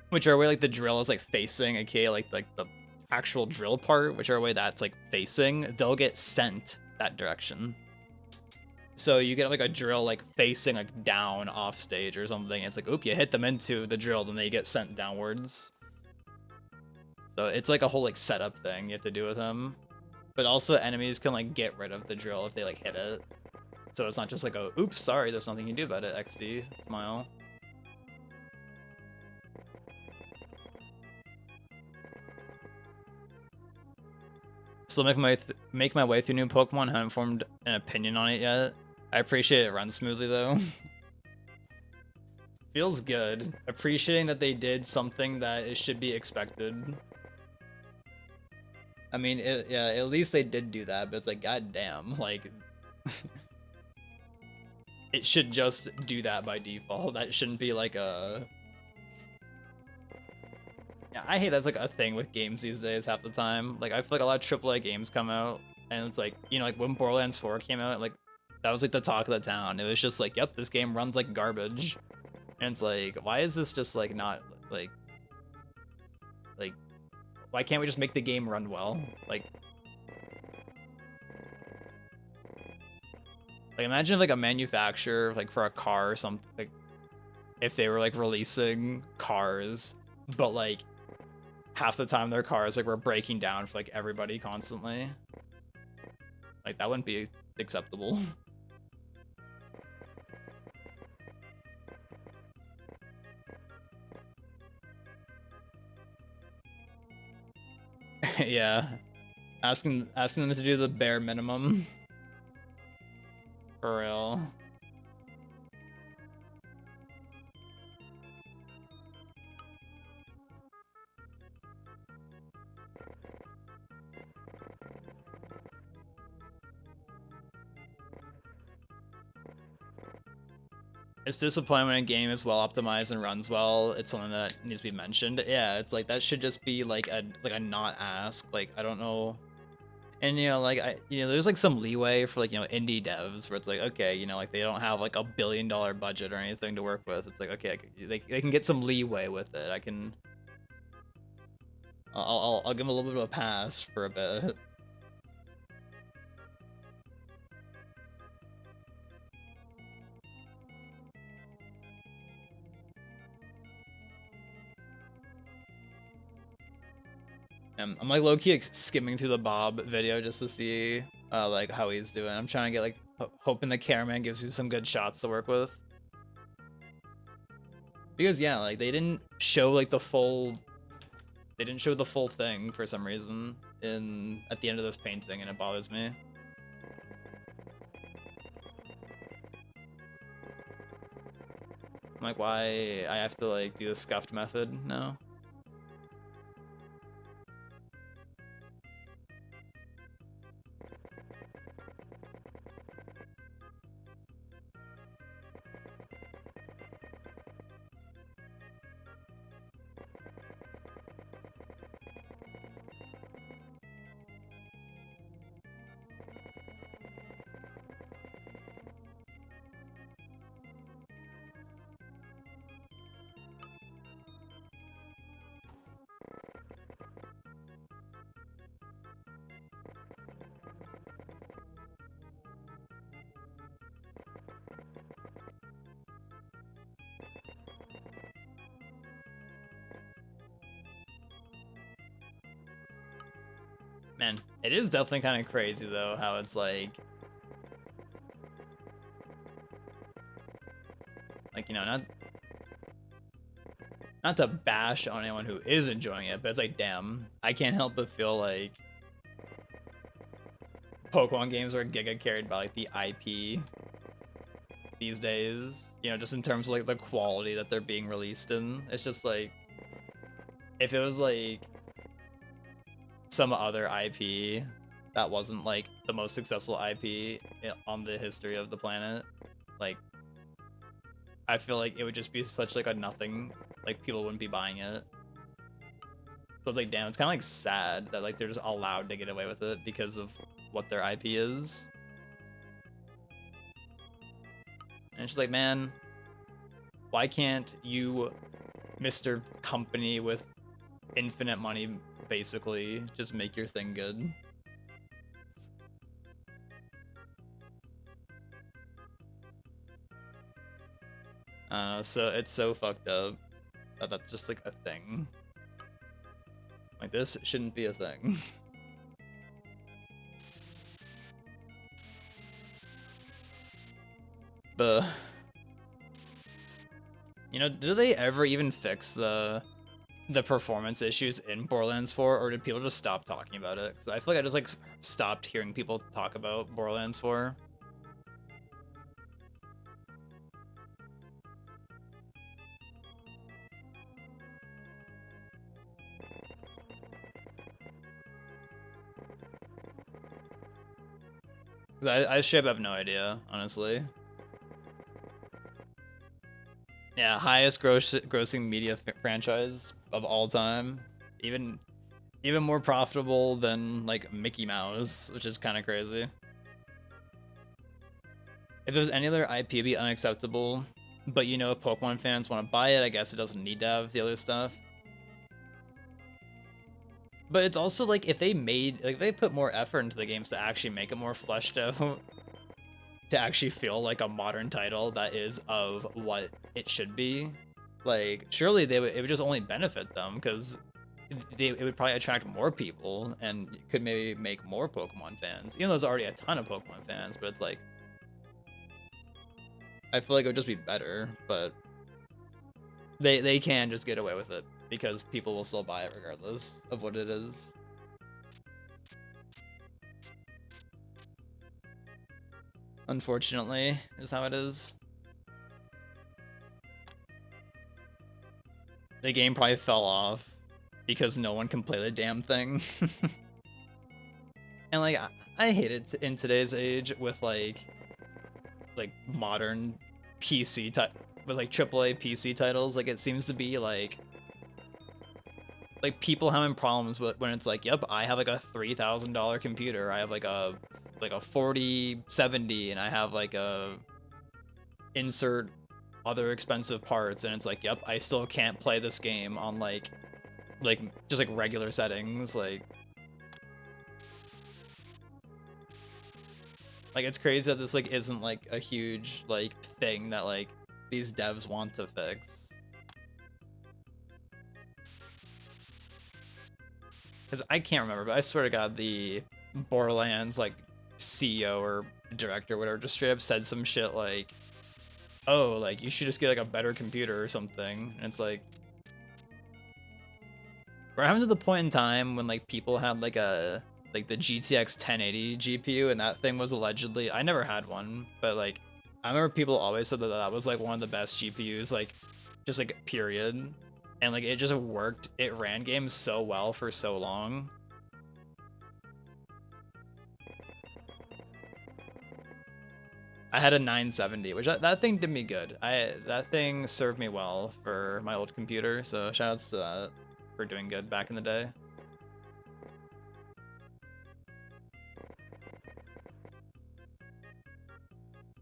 whichever way like the drill is like facing, aka like the actual drill part, whichever way that's like facing, they'll get sent that direction. So you get like a drill like facing like down off stage or something. It's like, oop, you hit them into the drill, then they get sent downwards. So it's like a whole like setup thing you have to do with him. But also enemies can like get rid of the drill if they like hit it. So it's not just like, oh, oops, sorry, there's nothing you can do about it, XD, smile. Still make my way through new Pokemon, haven't formed an opinion on it yet. I appreciate it runs smoothly though. Feels good. Appreciating that they did something that it should be expected. I mean, yeah, at least they did do that, but it's like, goddamn, like, it should just do that by default. That shouldn't be like a... Yeah, I hate that's like a thing with games these days half the time. Like, I feel like a lot of AAA games come out, and it's like, you know, like when Borderlands 4 came out, like, that was like the talk of the town. It was just like, yep, this game runs like garbage. And it's like, why is this just like not, like, why can't we just make the game run well? Like imagine if, like, a manufacturer, like, for a car or something, like, if they were, like, releasing cars, but, like, half the time their cars, like, were breaking down for, like, everybody constantly. Like, that wouldn't be acceptable. Yeah. Asking them to do the bare minimum. For real. It's disappointing when a game is well optimized and runs well. It's something that needs to be mentioned. Yeah, it's like that should just be like a not ask. Like, I don't know. And you know, like, there's like some leeway for, like, you know, indie devs where it's like, okay, you know, like they don't have like $1 billion budget or anything to work with. It's like, okay, they can get some leeway with it. I'll give them a little bit of a pass for a bit. I'm like low-key skimming through the Bob video just to see like how he's doing. I'm trying to get like hoping the cameraman gives you some good shots to work with. Because yeah, like they didn't show like the full thing for some reason at the end of this painting, and it bothers me. I'm like, why I have to like do the scuffed method now? Man, it is definitely kind of crazy though how it's like, you know, not to bash on anyone who is enjoying it, but it's like, damn, I can't help but feel like Pokemon games are giga carried by like the IP these days, you know, just in terms of like the quality that they're being released in. It's just like, if it was like some other IP that wasn't like the most successful IP on the history of the planet, like, I feel like it would just be such like a nothing, like people wouldn't be buying it. So it's like, damn, it's kind of like sad that like they're just allowed to get away with it because of what their IP is. And it's just like, man, why can't you, Mr. Company with infinite money, basically, just make your thing good? So it's so fucked up that that's just like a thing. Like this shouldn't be a thing. But you know, do they ever even fix the performance issues in Borderlands 4, or did people just stop talking about it? Because I feel like I just like stopped hearing people talk about Borderlands 4. Because I straight up have no idea, honestly. Yeah, highest grossing media franchise of all time. Even even more profitable than like Mickey Mouse, which is kind of crazy. If there's any other IP, it'd be unacceptable. But you know, if Pokemon fans want to buy it, I guess it doesn't need to have the other stuff. But it's also like if they made like if they put more effort into the games to actually make it more fleshed out, to actually feel like a modern title that is of what it should be. Like surely it would just only benefit them because it would probably attract more people and could maybe make more Pokemon fans. Even though there's already a ton of Pokemon fans, but it's like I feel like it would just be better, but they can just get away with it because people will still buy it regardless of what it is. Unfortunately, is how it is. The game probably fell off because no one can play the damn thing. And like I hate it in today's age with like modern PC with like AAA PC titles. Like it seems to be like people having problems with when it's like, yep, I have like a $3,000 computer. I have like a 4070 and I have like a insert other expensive parts and it's like, yep, I still can't play this game on like just like regular settings. Like it's crazy that this like isn't like a huge like thing that like these devs want to fix. Cause I can't remember, but I swear to God, the Borderlands like CEO or director or whatever just straight up said some shit like, "Oh, like you should just get like a better computer or something." And it's like, we're having to the point in time when like people had like the GTX 1080 GPU and that thing was allegedly, I never had one, but like I remember people always said that that was like one of the best GPUs like just like period. And like it just worked. It ran games so well for so long. I had a 970, which that thing did me good. That thing served me well for my old computer, so shoutouts to that for doing good back in the day.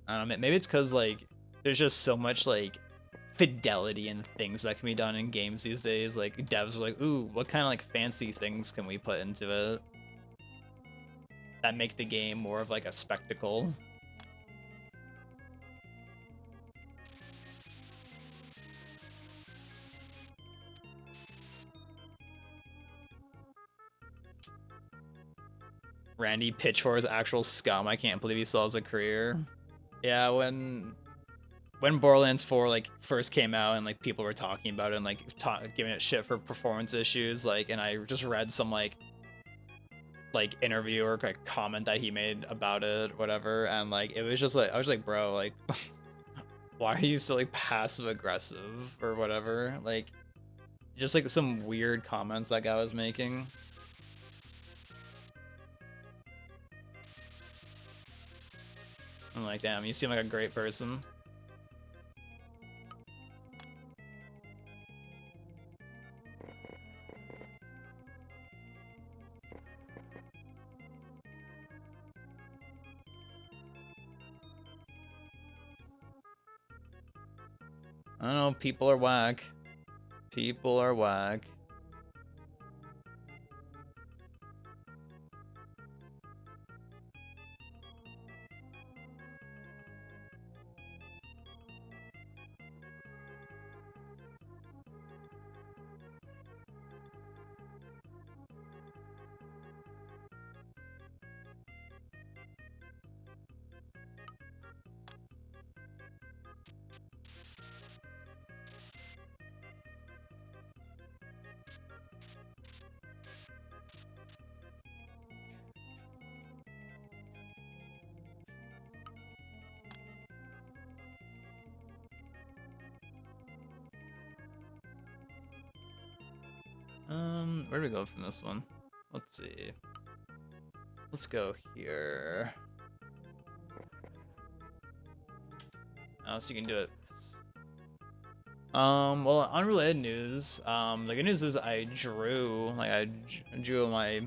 I don't know, maybe it's because like there's just so much like fidelity and things that can be done in games these days. Like devs are like, ooh, what kind of like fancy things can we put into it that make the game more of like a spectacle? Randy Pitchfork's actual scum. I can't believe he still has a career. Yeah, when Borderlands 4 like first came out and like people were talking about it and like giving it shit for performance issues, like, and I just read some like interview or like comment that he made about it, whatever, and like it was just like I was like, bro, like, why are you so like passive aggressive or whatever? Like, just like some weird comments that guy was making. I'm like, damn, you seem like a great person. I don't know, people are whack. People are whack. Where do we go from this one? Let's see. Let's go here. Oh, so you can do it. Well, unrelated news. The good news is I drew on my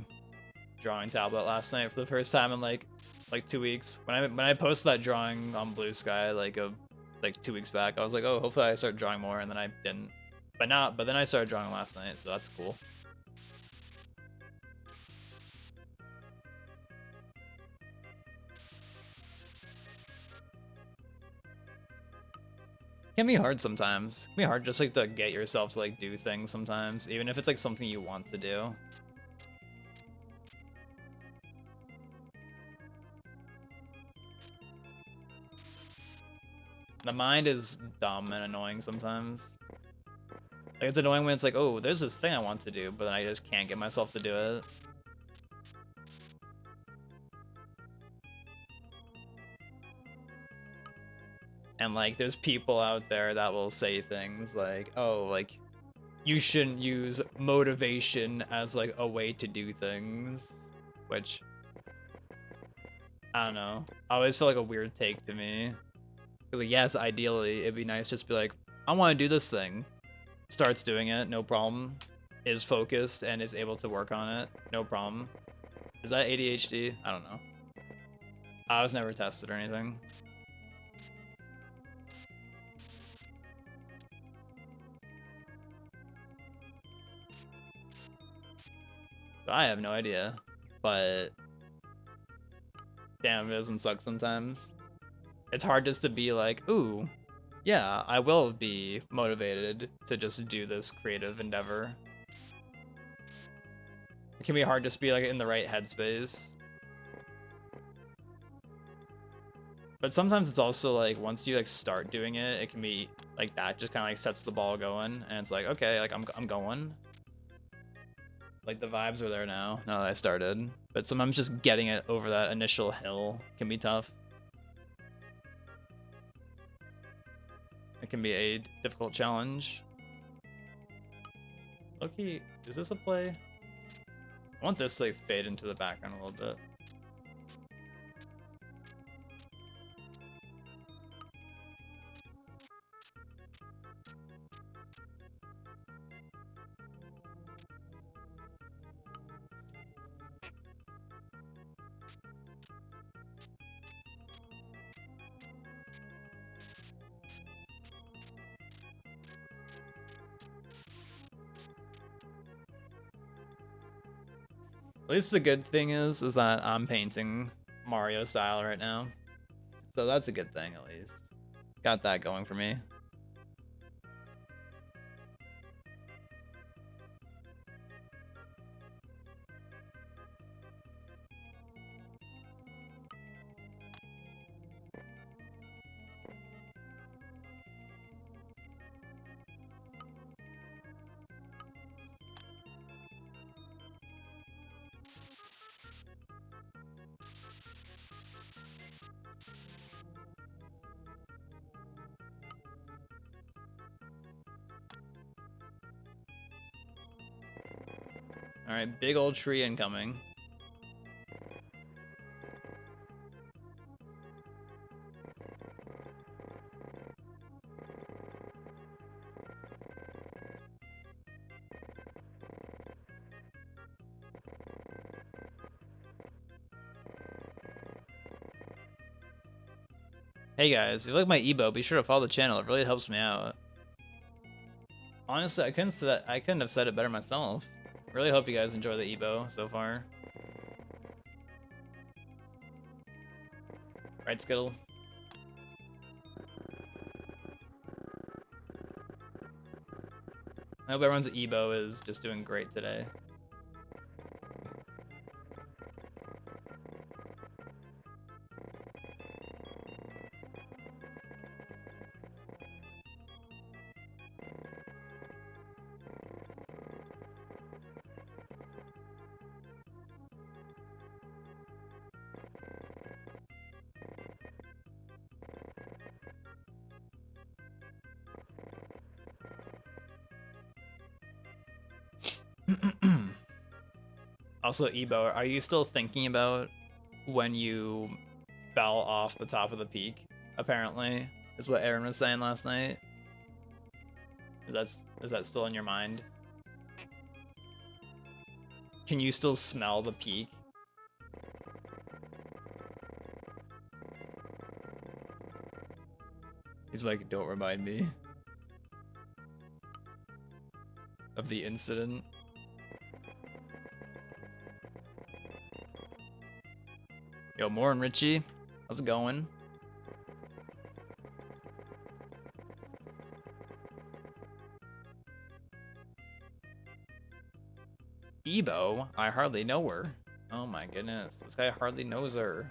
drawing tablet last night for the first time in like 2 weeks. When I posted that drawing on Blue Sky like 2 weeks back, I was like, oh, hopefully I start drawing more, and then I didn't. But then I started drawing last night, so that's cool. It can be hard sometimes. It can be hard just like to get yourself to like do things sometimes, even if it's like something you want to do. The mind is dumb and annoying sometimes. Like, it's annoying when it's like, oh, there's this thing I want to do, but then I just can't get myself to do it. And like, there's people out there that will say things like, oh, like, you shouldn't use motivation as like a way to do things, which, I don't know, I always feel like a weird take to me. Like, yes, ideally, it'd be nice just to be like, I want to do this thing. Starts doing it, no problem. Is focused and is able to work on it, no problem. Is that ADHD? I don't know. I was never tested or anything. I have no idea, but damn, it doesn't suck sometimes. It's hard just to be like, ooh, yeah, I will be motivated to just do this creative endeavor. It can be hard just to be like in the right headspace. But sometimes it's also like, once you like start doing it, it can be like that just kind of like sets the ball going, and it's like, okay, like I'm going. Like the vibes are there now that I started. But sometimes just getting it over that initial hill can be tough. It can be a difficult challenge. Loki, is this a play? I want this to like fade into the background a little bit. At least the good thing is that I'm painting Mario style right now. So that's a good thing, at least. Got that going for me. Alright, big old tree incoming. Hey guys, if you like my ebo, be sure to follow the channel. It really helps me out. Honestly, I couldn't have said it better myself. Really hope you guys enjoy the ebo so far. Right, Skittle? I hope everyone's ebo is just doing great today. Also, Ebo, are you still thinking about when you fell off the top of the peak? Apparently, is what Aaron was saying last night. Is that still in your mind? Can you still smell the peak? He's like, don't remind me of the incident. Yo, Morin Richie, how's it going? Ebo? I hardly know her. Oh my goodness, this guy hardly knows her.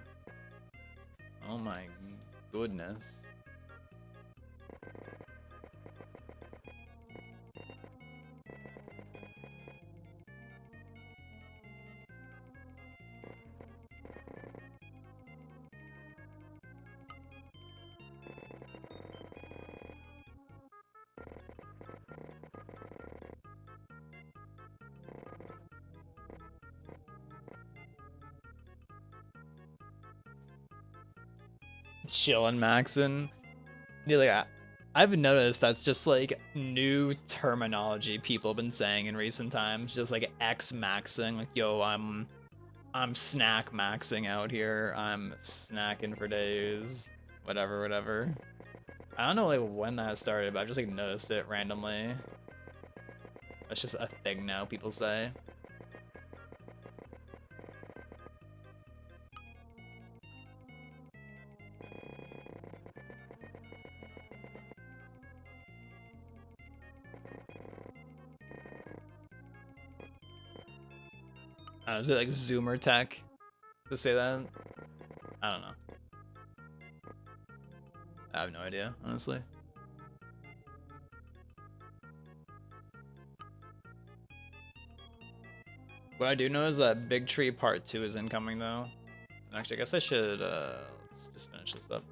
Oh my goodness. Chillin' Maxin. Yeah, like, I've noticed that's just like new terminology people have been saying in recent times. Just like X maxing, like yo, I'm snack maxing out here. I'm snacking for days. Whatever, whatever. I don't know like when that started, but I've just like noticed it randomly. That's just a thing now people say. Is it like Zoomer Tech to say that? I don't know. I have no idea, honestly. What I do know is that Big Tree Part 2 is incoming, though. Actually, I guess I should, let's just finish this up.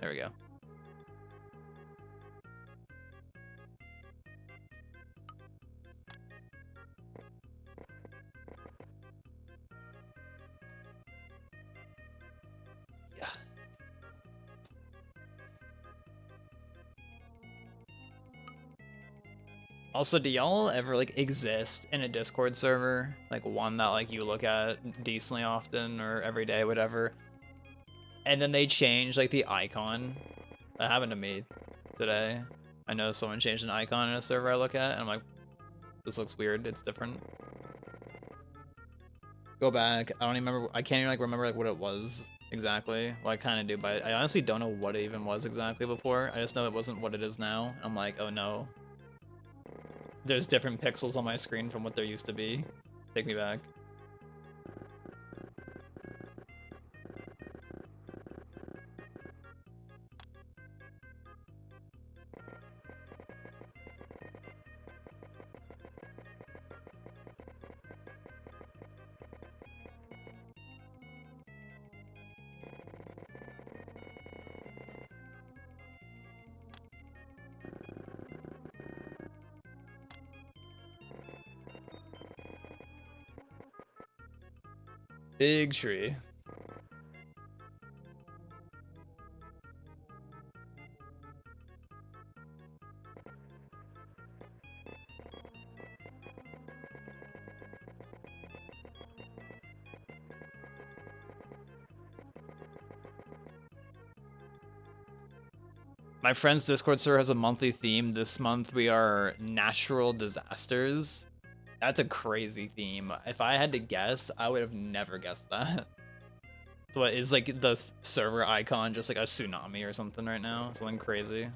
There we go. Yeah. Also, do y'all ever, like, exist in a Discord server? Like, one that, like, you look at decently often or every day, whatever. And then they change, like, the icon. That happened to me today. I know someone changed an icon in a server I look at, and I'm like, this looks weird, it's different. Go back, I don't even remember, I can't even, like, remember, like, what it was exactly. Well, I kind of do, but I honestly don't know what it even was exactly before. I just know it wasn't what it is now. I'm like, oh no. There's different pixels on my screen from what there used to be. Take me back. Big tree. My friend's Discord server has a monthly theme. This month we are natural disasters. That's a crazy theme. If I had to guess, I would have never guessed that. So what is like the server icon just like a tsunami or something right now? Something crazy.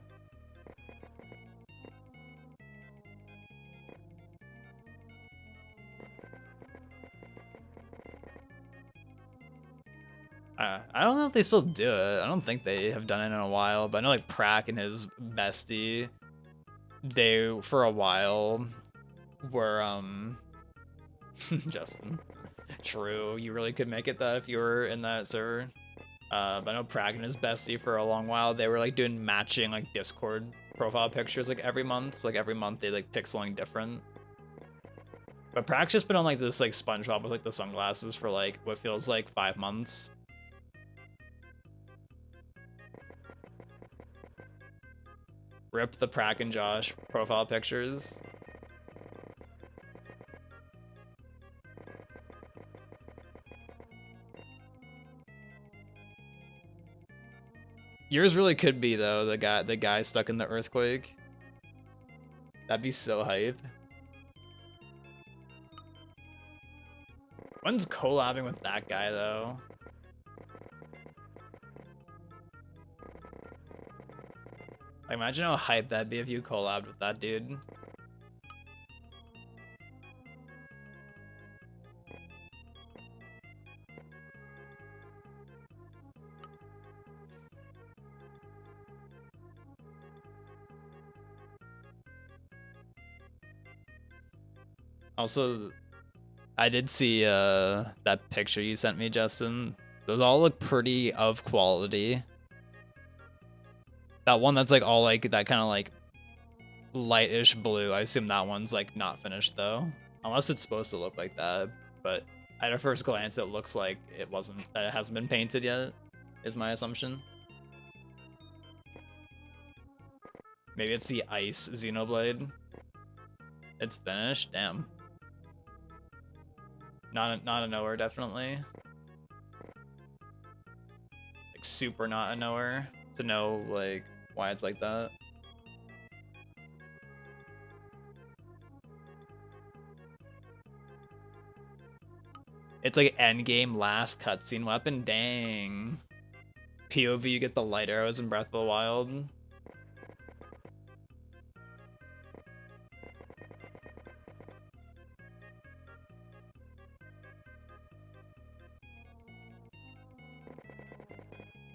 I don't know if they still do it. I don't think they have done it in a while, but I know like Prack and his bestie, they for a while were Justin. True, you really could make it that if you were in that server. But I know Prack and his bestie for a long while, they were like doing matching like Discord profile pictures like every month. So, like every month they like pick something different. But Prak's just been on like this like SpongeBob with like the sunglasses for like what feels like 5 months. Rip the Prak and Josh profile pictures. Yours really could be though, the guy stuck in the earthquake. That'd be so hype. When's collabing with that guy though? Like, imagine how hype that'd be if you collabed with that dude. Also, I did see that picture you sent me, Justin. Those all look pretty of quality. That one that's like all like that kind of like lightish blue. I assume that one's like not finished though, unless it's supposed to look like that. But at a first glance, it looks like it wasn't. That it hasn't been painted yet, is my assumption. Maybe it's the ice Xenoblade. It's finished. Damn. Not a knower, definitely. Like super not a knower to know like why it's like that. It's like endgame last cutscene weapon. Dang. POV, you get the light arrows in Breath of the Wild.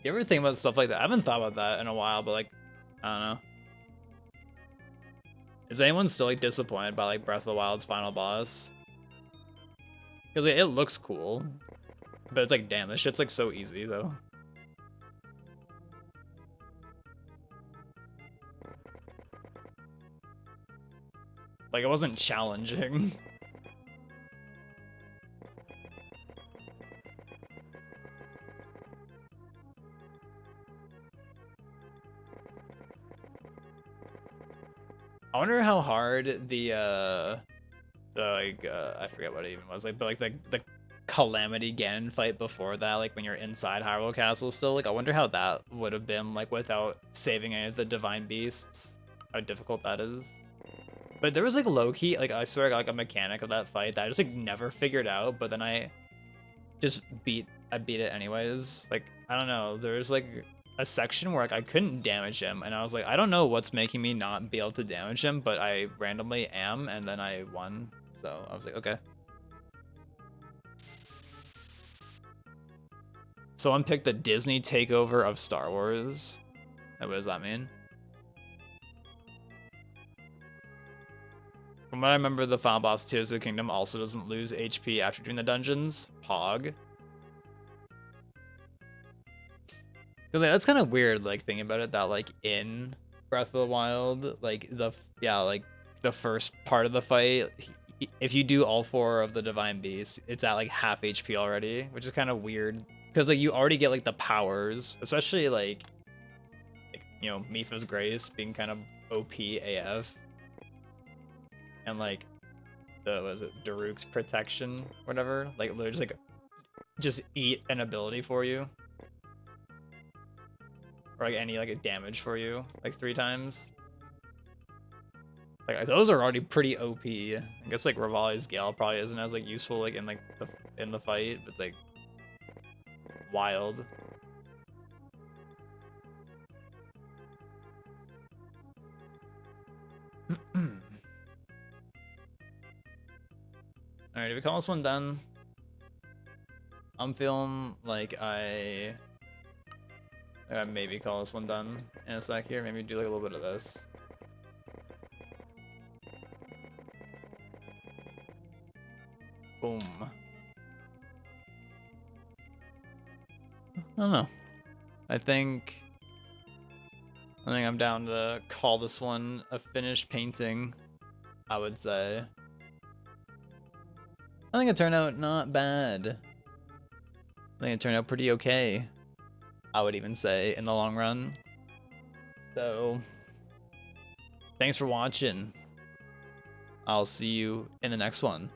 You ever think about stuff like that? I haven't thought about that in a while, but like, I don't know. Is anyone still like disappointed by like Breath of the Wild's final boss? Because like, it looks cool, but it's like, damn, this shit's like so easy though. Like, it wasn't challenging. I wonder how hard the like I forget what it even was, like, but like the Calamity Ganon fight before that, like when you're inside Hyrule Castle still, like I wonder how that would have been like without saving any of the divine beasts. How difficult that is. But there was like low-key, like I swear, like a mechanic of that fight that I just like never figured out, but then I beat it anyways. Like, I don't know, there's like a section where like I couldn't damage him, and I was like, I don't know what's making me not be able to damage him, but I randomly am, and then I won. So I was like, okay. Someone picked the Disney takeover of Star Wars. What does that mean? From what I remember, the final boss Tears of the Kingdom also doesn't lose HP after doing the dungeons. Pog. Cause like, that's kind of weird, like thinking about it, that like in Breath of the Wild, like the first part of the fight, if you do all 4 of the divine beasts, it's at like half HP already, which is kind of weird. Cause like you already get like the powers, especially like you know, Mipha's Grace being kind of OP AF. And like the what is it, Daruk's protection, whatever. Like literally just eat an ability for you. Or like any like damage for you, like 3 times. Like those are already pretty OP. I guess like Revali's Gale probably isn't as like useful like in like in the fight, but like wild. Alright, did we call this one done? I'm feeling like I maybe call this one done in a sec here. Maybe do like a little bit of this. Boom. I don't know. I think I'm down to call this one a finished painting, I would say. I think it turned out not bad. I think it turned out pretty okay, I would even say, in the long run. So, thanks for watching. I'll see you in the next one.